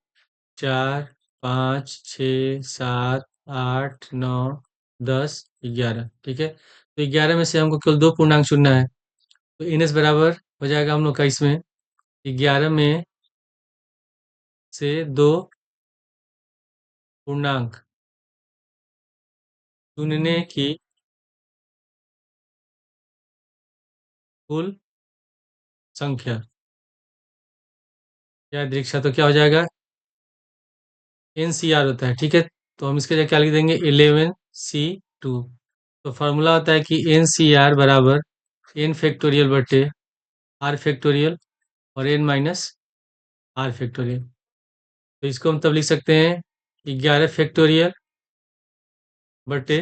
Speaker 1: 4, 5, 6, 7, 8, 9, 10, 11। ठीक है, तो 11 में से हमको केवल दो पूर्णांक चुनना है, तो एन एस बराबर हो जाएगा हम लोग का इसमें 11 में से दो पूर्णांक चुनने की कुल संख्या या दीक्षा, तो क्या हो जाएगा NCR होता है। ठीक है, तो हम इसके लिए क्या लिख देंगे 11C2। तो फॉर्मूला होता है कि NCR बराबर n फैक्टोरियल बटे r फैक्टोरियल और n माइनस r फैक्टोरियल। तो इसको हम तब लिख सकते हैं 11 फैक्टोरियल बटे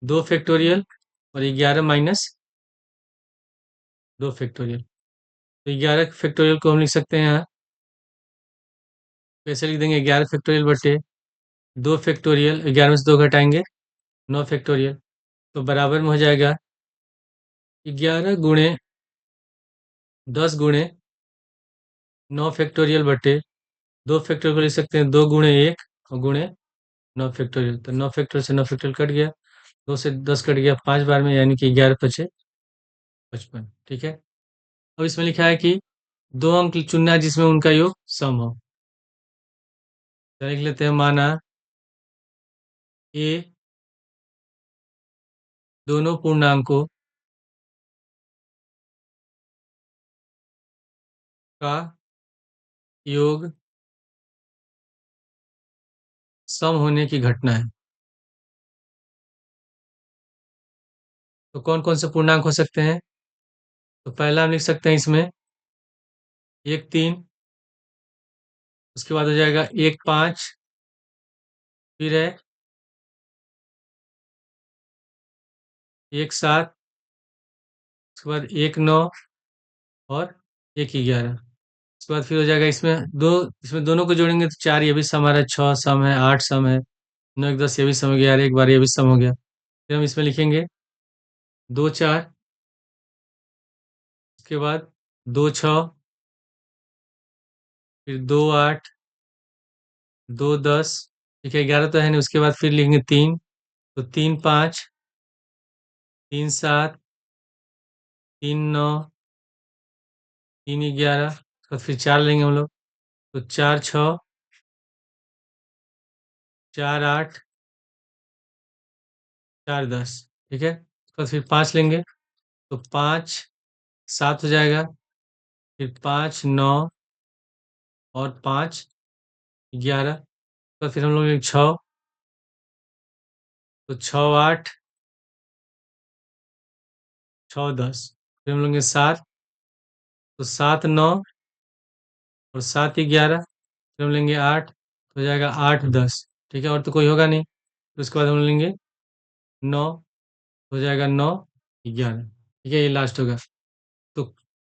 Speaker 1: 2 फैक्टोरियल और 11 माइनस 2 फैक्टोरियल। तो 11 फैक्टोरियल को हम लिख सकते हैं यहाँ, कैसे लिख देंगे 11 फैक्टोरियल बटे 2 फैक्टोरियल, 11 में से 2 घटाएंगे 9 फैक्टोरियल, तो बराबर में हो जाएगा 11 गुणे 10 गुणे 9 फैक्टोरियल बटे 2 फैक्टोरियल को लिख सकते हैं 2 गुणे 1 और गुणे 9 फैक्टोरियल। तो 9 फैक्टोरियल से 9 फैक्टोरियल कट गया, 2 से 10 कट गया 5 बार में, यानी कि 11 × 5 = 55। ठीक है, अब इसमें लिखा है कि दो अंक चुनना है जिसमें उनका योग सम हो। तो लिख लेते हैं माना ए दोनों पूर्णांकों का योग सम होने की घटना है। तो कौन कौन से पूर्णांक हो सकते हैं, तो पहला हम लिख सकते हैं इसमें 1, 3, उसके बाद हो जाएगा 1, 5, फिर है 1, 7, उसके बाद 1, 9 और 1, 11। उसके बाद फिर हो जाएगा इसमें दोनों को जोड़ेंगे तो 4, ये भी सम आ रहा है, 6 सम है, 8 सम है, 9, 1, 10 ये भी सम हो गया, 1 बार ये भी सम हो गया। फिर हम इसमें लिखेंगे 2, 4, उसके बाद 2, 6, फिर 2, 8, 2, 10। ठीक है, 11 तो है नहीं, उसके बाद फिर लिखेंगे 3, तो 3, 5, 3, 7, 3, 9, 3, 11। उसके बाद फिर 4 लेंगे हम लोग, तो 4, 6, 4, 8, 4, 10। ठीक है, उसके बाद फिर 5 लेंगे, तो 5, 7 हो जाएगा, फिर 5, 9 और 5, 11। तो फिर हम लोग लेंगे 6, तो 6, 8, 6, 10। फिर हम लेंगे 7, तो 7, 9 और 7, 11। फिर हम लेंगे 8, तो हो जाएगा 8, 10। ठीक है, और तो कोई होगा नहीं, तो उसके बाद हम लेंगे 9, हो जाएगा 9, 11। ठीक है, ये लास्ट होगा। तो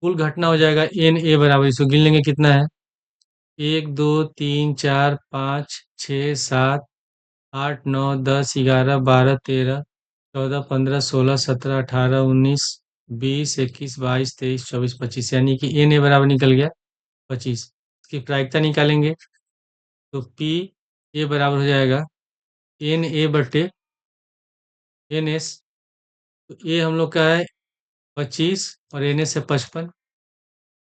Speaker 1: कुल घटना हो जाएगा NA बराबर, इसको गिन लेंगे कितना है 1, 2, 3, 4, 5, 6, 7, 8, 9, 10, 11, 12, 13, 14, 15, 16, 17, 18, 19, 20, 21, 22, 23, 24, यानी कि NA बराबर निकल गया 25। इसकी प्रायिकता निकालेंगे तो PA बराबर हो जाएगा NA बटे NS। तो ए हम लोग का है 25 और एन से 55।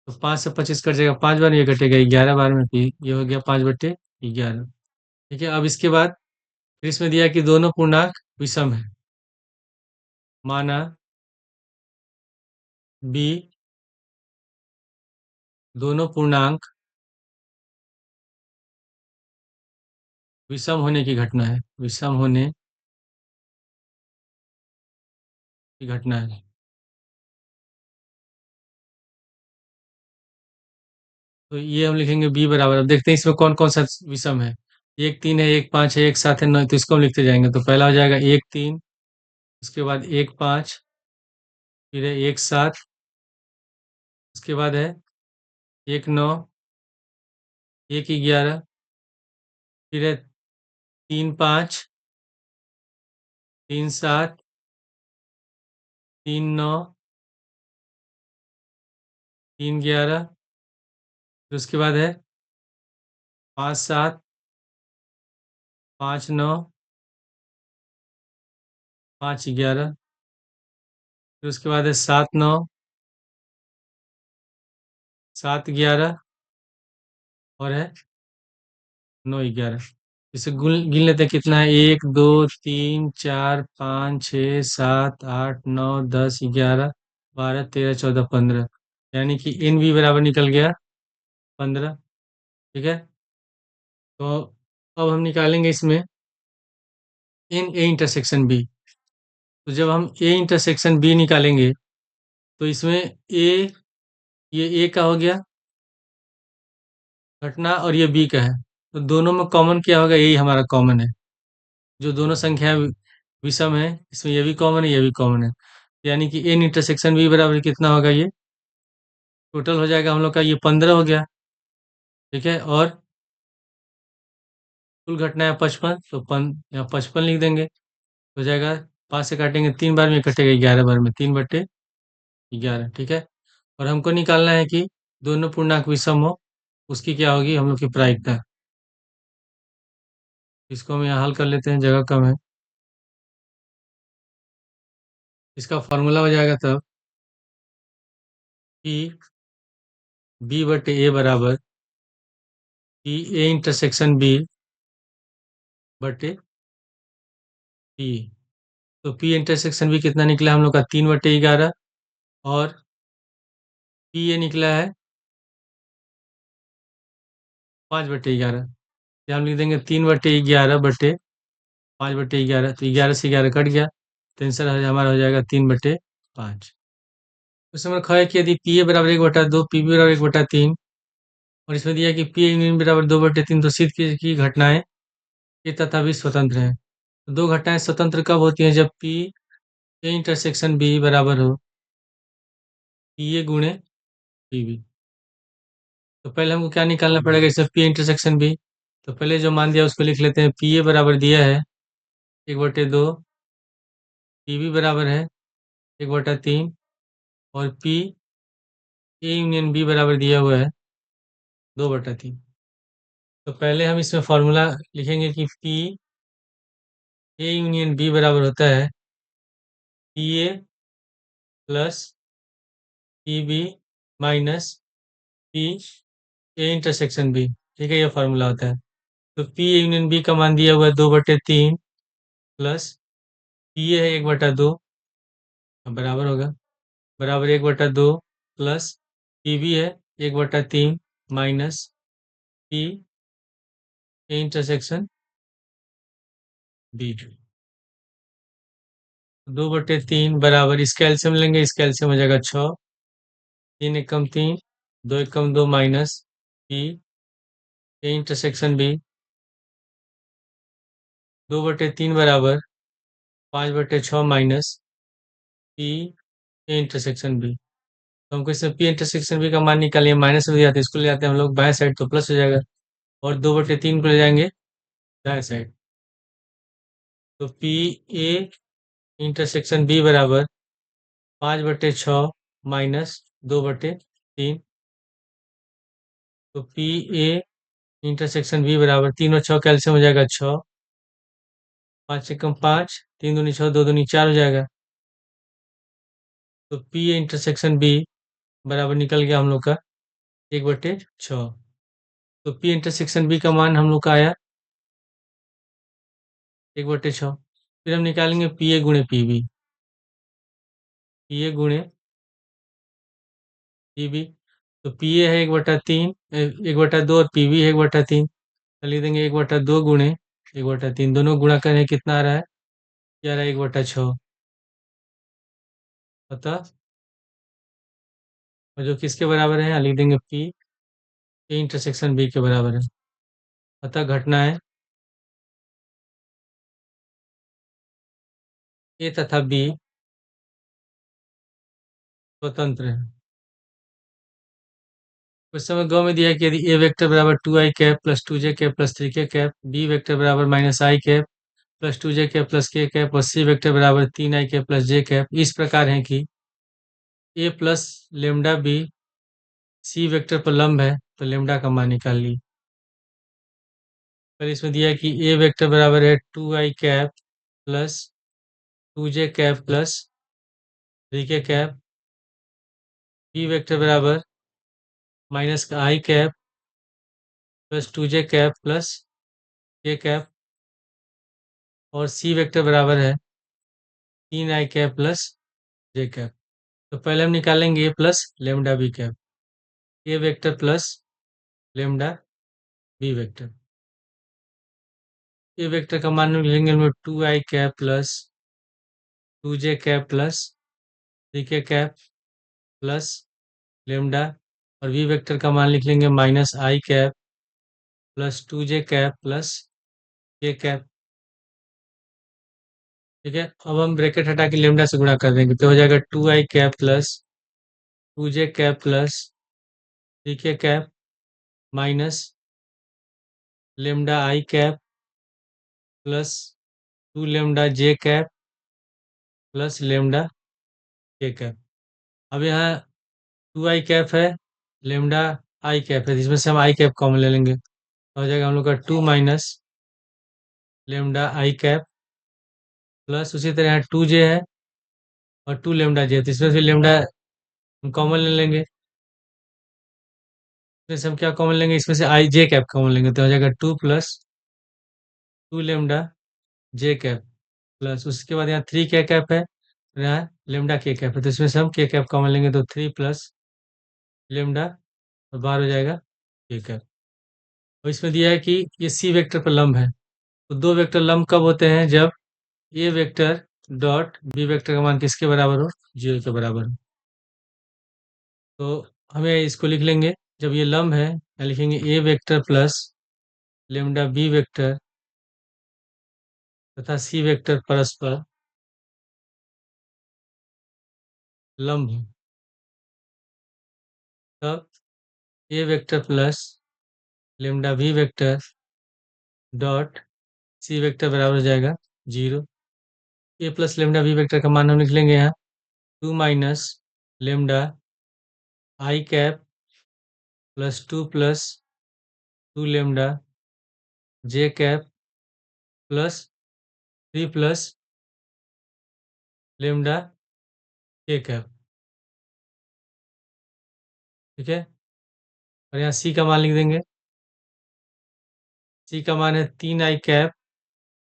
Speaker 1: तो 5 से 25 कट जाएगा, 5 बार ये कटेगा 11 बार में, पी ये हो गया 5/11। ठीक है, अब इसके बाद फिर इसमें दिया कि दोनों पूर्णांक विषम है। माना बी दोनों पूर्णांक विषम होने की घटना है, विषम होने की घटना है। तो ये हम लिखेंगे बी बराबर, अब देखते हैं इसमें कौन कौन सा विषम है। 1 3 है, 1 5 है, 1 7 है, 9, तो इसको हम लिखते जाएंगे। तो पहला हो जाएगा 1 3, उसके बाद 1 5, फिर है 1 7, उसके बाद है 1 9, 1 11, फिर है 3 5, 3 7, 3 9, 3 11, फिर उसके बाद है 5 7, 5 9, 5 11, फिर उसके बाद है 7 9, 7 11, और है 9 11। इसे गिन लेते हैं कितना है, 1 2 3 4 5 6 7 8 9 10 11 12 13 14 15, यानी कि इन भी बराबर निकल गया 15। ठीक है, तो अब हम निकालेंगे इसमें इन ए इंटरसेक्शन बी। तो जब हम ए इंटरसेक्शन बी निकालेंगे, तो इसमें ए, ये ए का हो गया घटना और ये बी का है। तो दोनों में कॉमन क्या होगा, यही हमारा कॉमन है। जो दोनों संख्या विषम है, इसमें ये भी कॉमन है, ये भी कॉमन है। यानी कि एन इंटरसेक्शन बी बराबर कितना होगा, ये टोटल हो जाएगा हम लोग का, ये 15 हो गया। ठीक है, और कुल घटना है 55, तो यहाँ 55 लिख देंगे, हो जाएगा। 5 से काटेंगे 3 बार में, कटेगा 11 बार में, 3/11। ठीक है, और हमको निकालना है कि दोनों पूर्णांक विषम हो, उसकी क्या होगी हम लोग की प्रायिकता। इसको हम यहाँ हल कर लेते हैं, जगह कम है। इसका फॉर्मूला हो जाएगा तब कि B/A बराबर कि ए इंटरसेक्शन बी बटे पी। तो पी इंटरसेक्शन बी कितना निकला हम लोग का, 3/11, और पी ये निकला है 5/11। हम लिख देंगे 3/11/5/11, तो 11 से 11 कट गया, तो आंसर हमारा हो जाएगा 3/5। उसमें रखा है कि यदि पी ए बराबर 1/2, पी बी बराबर 1/3, और इसमें दिया कि पी यूनियन बराबर 2/3, तो सिद्ध की घटनाएं ये तथा भी स्वतंत्र हैं। तो दो घटनाएं स्वतंत्र कब होती हैं, जब पी ए इंटरसेक्शन बी बराबर हो पी ए गुणे पी बी। तो पहले हमको क्या निकालना पड़ेगा इसमें, पी इंटरसेक्शन बी। तो पहले जो मान दिया उसको लिख लेते हैं, पी ए बराबर दिया है 1/2, पी बी बराबर है 1/3, और पी ए यूनियन बी बराबर दिया हुआ है 2/3। तो पहले हम इसमें फॉर्मूला लिखेंगे कि पी ए यूनियन बी बराबर होता है P A plus P B minus P A intersection B. ठीक है, ये फॉर्मूला होता है। तो पी ए यूनियन बी का मान दिया हुआ है 2/3, प्लस पी ए है 1/2, बराबर होगा, बराबर 1/2, प्लस पी बी है 1/3, minus P A intersection B. 2/3 बराबर, इसका एलसीएम लेंगे, इसका एलसीएम हो जाएगा 6, 3 एकम 3, 2 एकम 2, minus P A intersection B. 2/3 बराबर 5/6, minus P A intersection B. तो हमको इसमें पी इंटरसेक्शन बी का मान निकालिए, माइनस में दिया था, इसको ले आते हैं हम लोग बाएं साइड, तो प्लस हो जाएगा, और 2/3 को ले जाएंगे दाएं साइड। तो पी ए इंटरसेक्शन बी बराबर 5/6 माइनस 2/3। तो पी ए इंटरसेक्शन बी बराबर, 3 और 6 कैल्सियम हो जाएगा 6, 5 से कम 5, 3 दूनी 6, 2 दूनी 4 हो जाएगा। तो पी इंटरसेक्शन बी बराबर निकल गया हम लोग का 1/6। तो पी इंटरसेक्शन बी का मान हम लोग का आया 1/6। फिर हम निकालेंगे पी ए गुणे पी बी। पी ए गुणे पी बी, तो पी ए है 1/3, 1/2, और पी बी है 1/3। तो लिख देंगे 1/2 गुणे 1/3, दोनों गुणा करें कितना आ रहा है? ये आ रहा है 1/6। अतः और जो किसके बराबर है, यहाँ लिख देंगे पी ए इंटरसेक्शन बी के बराबर है। अतः घटना है ए तथा बी स्वतंत्र है। उस समय गौ में दिया है कि यदि ए वेक्टर बराबर 2i cap plus 2j cap plus 3k cap, B vector बराबर -i cap plus 2j cap plus k cap, और सी वेक्टर बराबर 3i cap plus j cap इस प्रकार है कि A plus lambda B C vector पर लंब है, तो लेमडा का मान निकाल ली। पर इसमें दिया है कि ए वेक्टर बराबर है 2i cap plus 2j cap plus 3k cap, B vector बराबर -i cap plus 2j cap plus k cap, और सी वेक्टर बराबर है 3i cap plus j cap. तो पहले हम निकालेंगे A plus lambda B cap, A vector plus lambda B vector. A vector का मान लिखेंगे हम 2i cap plus 2j cap plus 3k cap plus lambda, और वी वेक्टर का मान लिख लेंगे -i cap plus 2j cap plus k cap. ठीक है, अब हम ब्रैकेट हटा के लेमडा से गुणा कर देंगे, तो हो जाएगा 2i cap plus 2j cap plus 3k cap minus lambda I cap plus 2 lambda j cap plus lambda k cap. अब यहाँ 2i कैप है, लेमडा आई कैप है, जिसमें से हम आई कैप कॉमन ले लेंगे, तो हो जाएगा हम लोग का 2 - लेमडा आई कैप प्लस उसी तरह यहाँ 2j है और 2 लेमडा j, तो इसमें से लेमडा हम कॉमन ले लेंगे। इसमें से हम क्या कॉमन लेंगे, इसमें से आई जे कैप कॉमन लेंगे, तो हो जाएगा 2 + 2 लेमडा j कैप प्लस उसके बाद यहाँ 3k कैप है, यहाँ लेमडा k कैप है, तो इसमें से हम k कैप कॉमन लेंगे, तो 3 + लेमडा, और बाहर हो जाएगा k कैप। और इसमें दिया है कि ये सी वेक्टर पर लंब है। तो दो वेक्टर लंब कब होते हैं, जब ए वेक्टर डॉट बी वेक्टर का मान किसके बराबर हो, 0 के बराबर हो। तो हमें इसको लिख लेंगे, जब ये लंब है यहाँ लिखेंगे A vector plus lambda B vector तथा सी वेक्टर परस्पर लंब है। तब A vector plus lambda B vector dot C vector बराबर हो जाएगा 0। A plus lambda B vector का मान हम लिख लेंगे यहाँ 2 - lambda I cap plus 2 + 2 lambda j cap plus 3 + lambda k cap. ठीक है, और यहाँ सी का मान लिख देंगे, सी का मान है 3i cap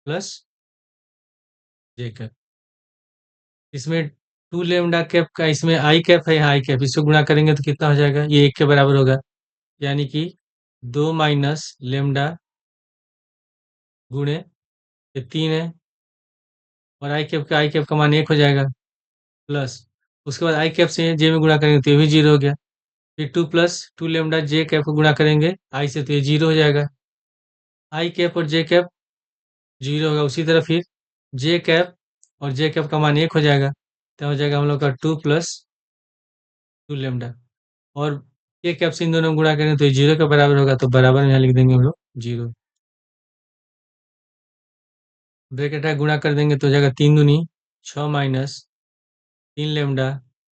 Speaker 1: plus j cap. इसमें 2 लेमडा कैप का, इसमें आई कैप है, यहाँ आई कैप, इसको गुणा करेंगे तो कितना हो जाएगा, ये 1 के बराबर होगा, यानी कि 2 - लेमडा गुणे ये 3 है, और आई कैप का मान 1 हो जाएगा, प्लस उसके बाद आई कैप से जे में गुणा करेंगे तो ये भी 0 हो गया। फिर 2 + 2 लेमडा j कैप को गुणा करेंगे आई से, तो ये 0 हो जाएगा। आई कैप और जे कैप 0 होगा, उसी तरह फिर जे कैप और जे कैप का मान 1 हो जाएगा, तो हो जाएगा हम लोग का 2 + 2 लेमडा, और के कैप से इन दोनों में गुणा करेंगे तो ये 0 के बराबर होगा, तो बराबर में यहाँ लिख देंगे हम लोग 0। ब्रैकेट है, गुणा कर देंगे तो हो जाएगा 3 दूनी 6 माइनस 3 लेमडा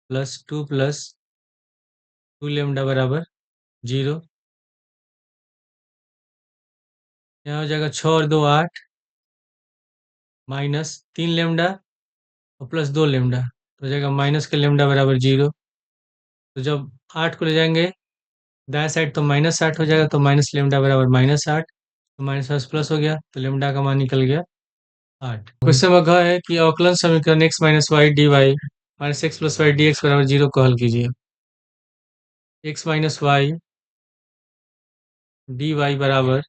Speaker 1: प्लस 2 + 2 लेमडा बराबर 0। यहाँ हो जाएगा 6 और 2 8 माइनस 3 लेमडा और प्लस 2 लेमडा, तो हो जाएगा माइनस के लेमडा बराबर 0। तो जब 8 को ले जाएंगे दाएं साइड तो -8 हो जाएगा, तो माइनस लेमडा बराबर -8। तो माइनस प्लस हो गया, तो लेमडा का मान निकल गया 8। क्वेश्चन में कहा है कि अवकलन समीकरण x minus Y D Y minus X plus Y D X बराबर 0 को हल कीजिए। x minus Y D Y बराबर,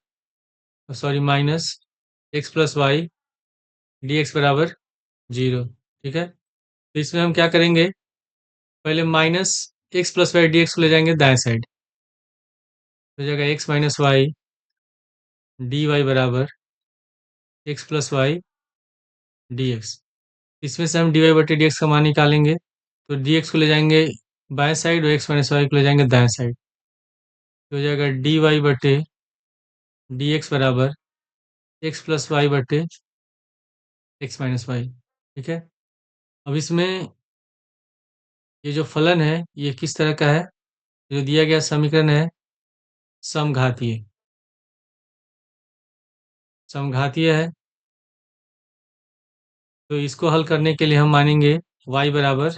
Speaker 1: sorry, minus X plus Y D X बराबर 0। ठीक है, तो इसमें हम क्या करेंगे, पहले minus X plus Y D X को ले जाएंगे दाएं साइड, तो हो जाएगा X minus Y D Y बराबर X plus Y D X. इसमें से हम डी वाई बटे डी एक्स का मान निकालेंगे, तो डी एक्स को ले जाएंगे बाएं साइड और एक्स माइनस वाई को ले जाएंगे दाएं साइड, तो हो जाएगा डी वाई बटे डी एक्स बराबर एक्स प्लस वाई बटे एक्स माइनस वाई। ठीक है, अब इसमें ये जो फलन है ये किस तरह का है, जो दिया गया समीकरण है समघातीय, समघातीय है। तो इसको हल करने के लिए हम मानेंगे y बराबर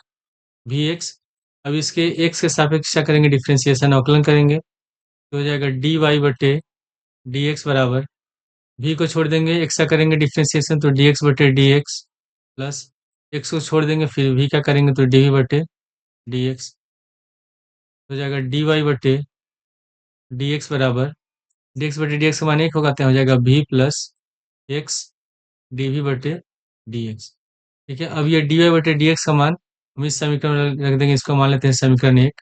Speaker 1: वी एक्स। अब इसके x के सापेक्ष क्या करेंगे, डिफ्रेंसिएशन अवकलन करेंगे, तो हो जाएगा डी वाई बटे डी एक्स बराबर, v को छोड़ देंगे, x का करेंगे डिफ्रेंसिएशन तो डी एक्स बटे डी एक्स प्लस x को छोड़ देंगे, फिर v का करेंगे तो डी वी बटे डी एक्स, हो जाएगा डी वाई बटे डी एक्स बराबर, डी एक्स बटे डी एक्स का मान 1 होगा, तो हो जाएगा v plus X D V बटे डी एक्स। ठीक है, अब ये डी वाई बटे डी एक्स का मान हम इस समीकरण में रख देंगे, इसको मान लेते हैं समीकरण 1।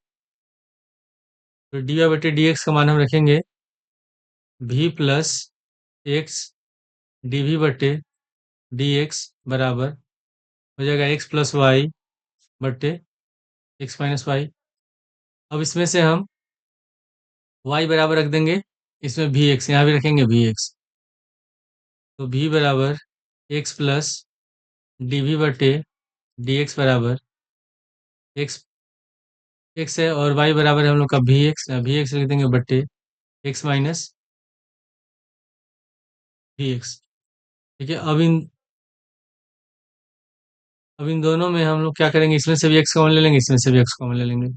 Speaker 1: तो डी वाई बटे डी एक्स का मान हम रखेंगे v plus X D V बटे डी एक्स बराबर, हो जाएगा एक्स प्लस वाई बटे एक्स माइनस वाई। अब इसमें से हम y बराबर रख देंगे, इसमें वी एक्स यहाँ भी रखेंगे वी एक्स, तो v बराबर एक्स प्लस डी वी बटे डी एक्स बराबर एक्स, एक्स है और y बराबर है हम लोग का वी एक्स लिख देंगे बटे एक्स माइनस वी एक्स। ठीक है, अब इन दोनों में हम लोग क्या करेंगे, इसमें से भी x कॉमन ले लेंगे, इसमें से भी x कॉमन ले लेंगे,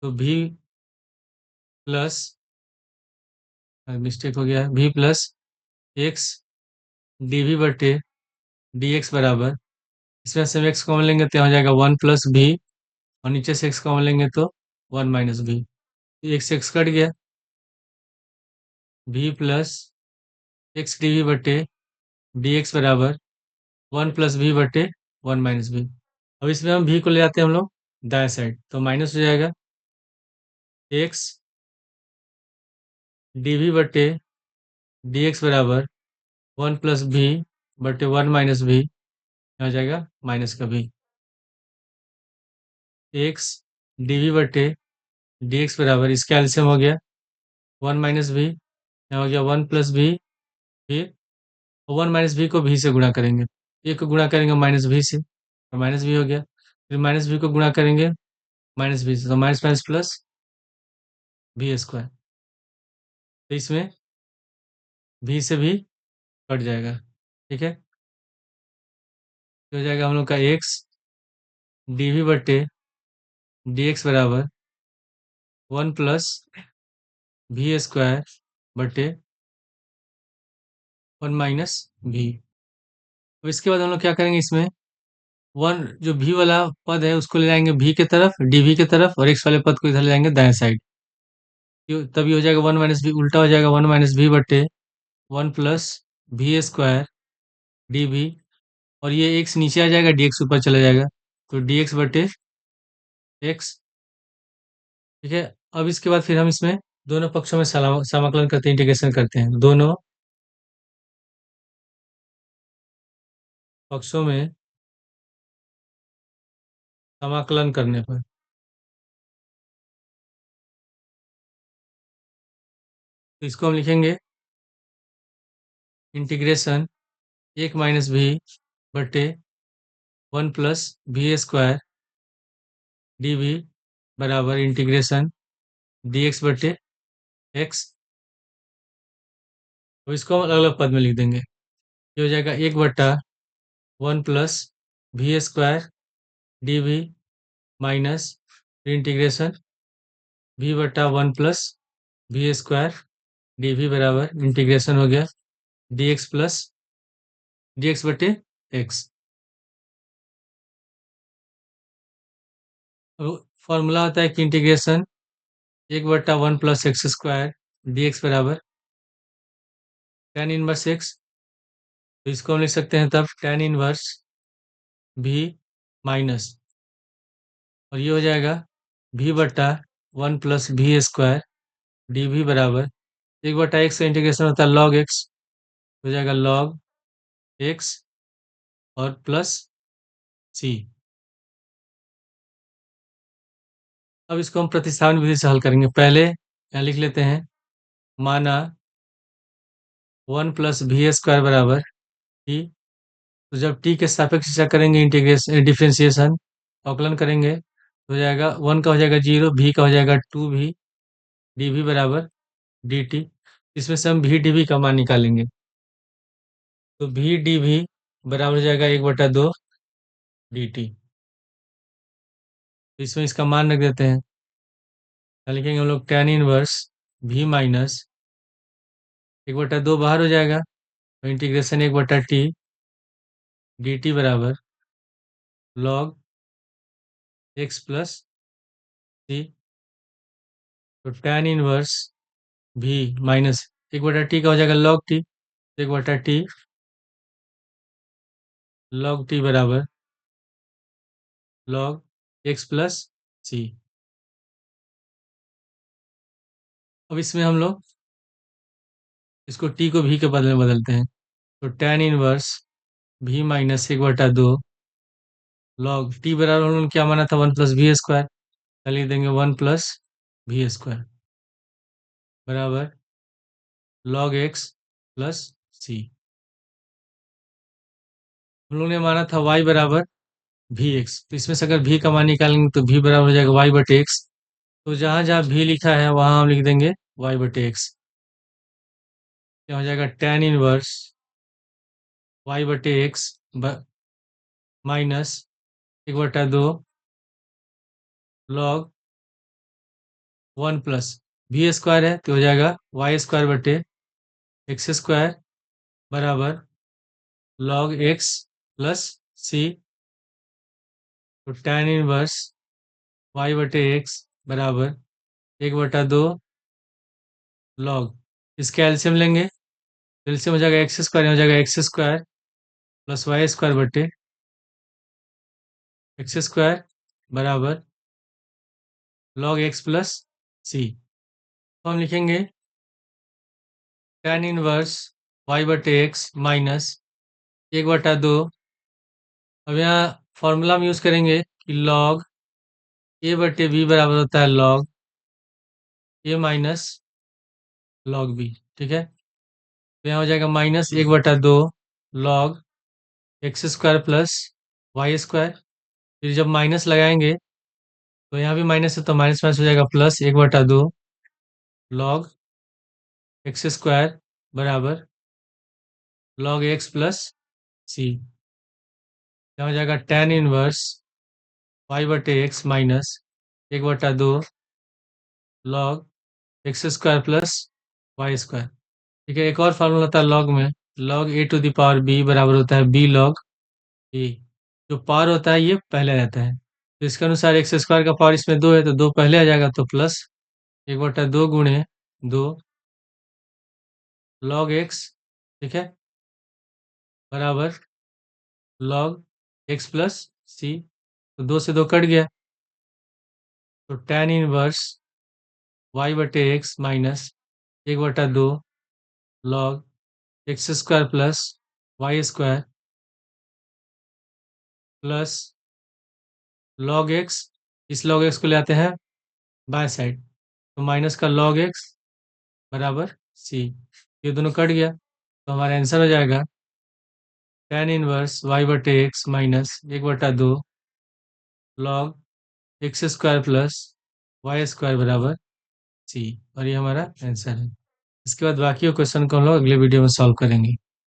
Speaker 1: तो v प्लस, मिस्टेक हो गया, v plus X D V बटे डी एक्स बराबर, इसमें से हम x कॉमन लेंगे तो हो जाएगा 1 प्लस भी, और नीचे से x कॉमन लेंगे तो 1 माइनस भी, एक से x कट गया, v plus X D V बटे डी एक्स बराबर 1 प्लस भी बटे 1 माइनस भी। अब इसमें हम v को ले आते हैं हम लोग दाएं साइड, तो माइनस हो जाएगा एक्स डी वी बटे डी एक्स बराबर 1 प्लस भी बटे 1 माइनस भी, हो जाएगा माइनस का भी, एक्स डी वी बटे डी एक्स बराबर, इसका एलसीएम हो गया 1 माइनस भी, यहाँ हो गया 1 प्लस भी, फिर 1 माइनस भी को भी से गुणा करेंगे, एक को गुणा करेंगे माइनस भी से, और माइनस भी हो गया, फिर माइनस भी को गुणा करेंगे माइनस भी से, तो minus minus plus V square, तो इसमें भी से भी कट जाएगा। ठीक है, तो हो जाएगा हम लोग का एक्स डी वी बटे डी एक्स बराबर 1 प्लस भी स्क्वायर बटे 1 माइनस भी। अब इसके बाद हम लोग क्या करेंगे, इसमें वन जो भी वाला पद है उसको ले जाएंगे भी की तरफ, डीवी की तरफ, और एक्स वाले पद को इधर ले जाएंगे दाएं साइड, तभी हो जाएगा 1 माइनस भी, उल्टा हो जाएगा 1 माइनस भी बटे 1 प्लस भी स्क्वायर डी भी, और ये एक्स नीचे आ जाएगा, डी एक्स ऊपर चला जाएगा, तो डी एक्स बटे एक्स। ठीक है, अब इसके बाद फिर हम इसमें दोनों पक्षों में समाकलन करते हैं, इंटीग्रेशन करते हैं, दोनों पक्षों में समाकलन करने पर, तो इसको हम लिखेंगे इंटीग्रेशन 1 माइनस भी बटे 1 plus V square D V बराबर इंटीग्रेशन डी एक्स बटे एक्स। तो इसको हम अलग अलग पद में लिख देंगे, ये हो जाएगा 1 बटा 1 plus V square D V minus integration v बटा 1 plus V square D V बराबर इंटीग्रेशन हो गया D X plus D X बटे एक्स। फॉर्मूला होता है कि integration 1/1 plus X square D X बराबर टेन इनवर्स एक्स। तो इसको हम लिख सकते हैं तब टेन इनवर्स भी माइनस, और ये हो जाएगा भी बटा 1 प्लस भी स्क्वायर डी भी बराबर 1/x का इंटीग्रेशन होता है लॉग एक्स, हो जाएगा लॉग एक्स और प्लस सी। अब इसको हम प्रतिस्थापन विधि से हल करेंगे। पहले यहाँ लिख लेते हैं, माना 1 प्लस भी स्क्वायर बराबर टी। तो जब टी के सापेक्ष क्या करेंगे इंटीग्रेशन डिफ्रेंसिएशन अवकलन करेंगे तो हो जाएगा 1 का हो जाएगा 0, भी का हो जाएगा 2v डी भी बराबर डी टी। इसमें से हम भी डी भी का मान निकालेंगे तो भी डी भी बराबर हो जाएगा 1/2 डी टी। तो इसमें इसका मान रख देते हैं, क्या लिखेंगे हम लोग टेन इनवर्स भी माइनस 1/2 बाहर हो जाएगा तो इंटीग्रेशन 1/t डी टी बराबर लॉग एक्स प्लस सी। तो टेन इनवर्स भी माइनस 1/t का हो जाएगा log T, 1/t log T बराबर लॉग एक्स प्लस सी। अब इसमें हम लोग इसको टी को भी के बदले में बदलते हैं तो टेन इनवर्स भी माइनस 1/2 लॉग टी बराबर हम लोगों ने क्या माना था 1 प्लस भी स्क्वायर, लिख देंगे 1 प्लस भी स्क्वायर बराबर लॉग एक्स प्लस सी। हम लोगों ने माना था y बराबर भी एक्स, तो इसमें से अगर भी का मान निकालेंगे तो भी बराबर हो जाएगा y/x। तो जहाँ जहाँ भी लिखा है वहाँ हम लिख देंगे y/x। क्या हो जाएगा tan inverse y/x minus 1/2 log 1 plus V square है तो हो जाएगा y² / x² बराबर लॉग x प्लस सी। तो टेन इनवर्स y/x बराबर 1/2 लॉग, इसका एलसीएम लेंगे, एलसीएम हो जाएगा x² हो जाएगा x² प्लस y² / x² बराबर लॉग x प्लस सी। तो हम लिखेंगे टेन इनवर्स y/x माइनस 1/2। अब यहाँ फॉर्मूला हम यूज़ करेंगे कि लॉग a/b बराबर होता है log a minus log b, ठीक है। तो यहाँ हो जाएगा minus 1/2 log x² plus y²। फिर जब माइनस लगाएंगे तो यहाँ भी माइनस है तो माइनस माइनस हो जाएगा प्लस 1/2 लॉग x² बराबर लॉग x प्लस सी। यहाँ हो जाएगा tan inverse y/x minus 1/2 log x² plus y²। ठीक है, एक और फार्मूला होता है लॉग में, लॉग a⁴b बराबर होता है b लॉग a। जो पावर होता है ये पहले रहता है, तो इसके अनुसार x² का पावर इसमें 2 है तो 2 पहले आ जाएगा तो प्लस 1/2 गुणे 2 लॉग x, ठीक है, बराबर लॉग x प्लस सी। तो 2 से 2 कट गया तो tan inverse y/x minus 1/2 log x² plus y² plus log x, इस लॉग x को ले आते हैं बाएं साइड तो माइनस का लॉग x बराबर सी। ये दोनों कट गया तो हमारा आंसर हो जाएगा tan inverse y/x minus 1/2 log x² plus y² बराबर सी, और ये हमारा आंसर है। इसके बाद बाकी क्वेश्चन को हम लोग अगले वीडियो में सॉल्व करेंगे।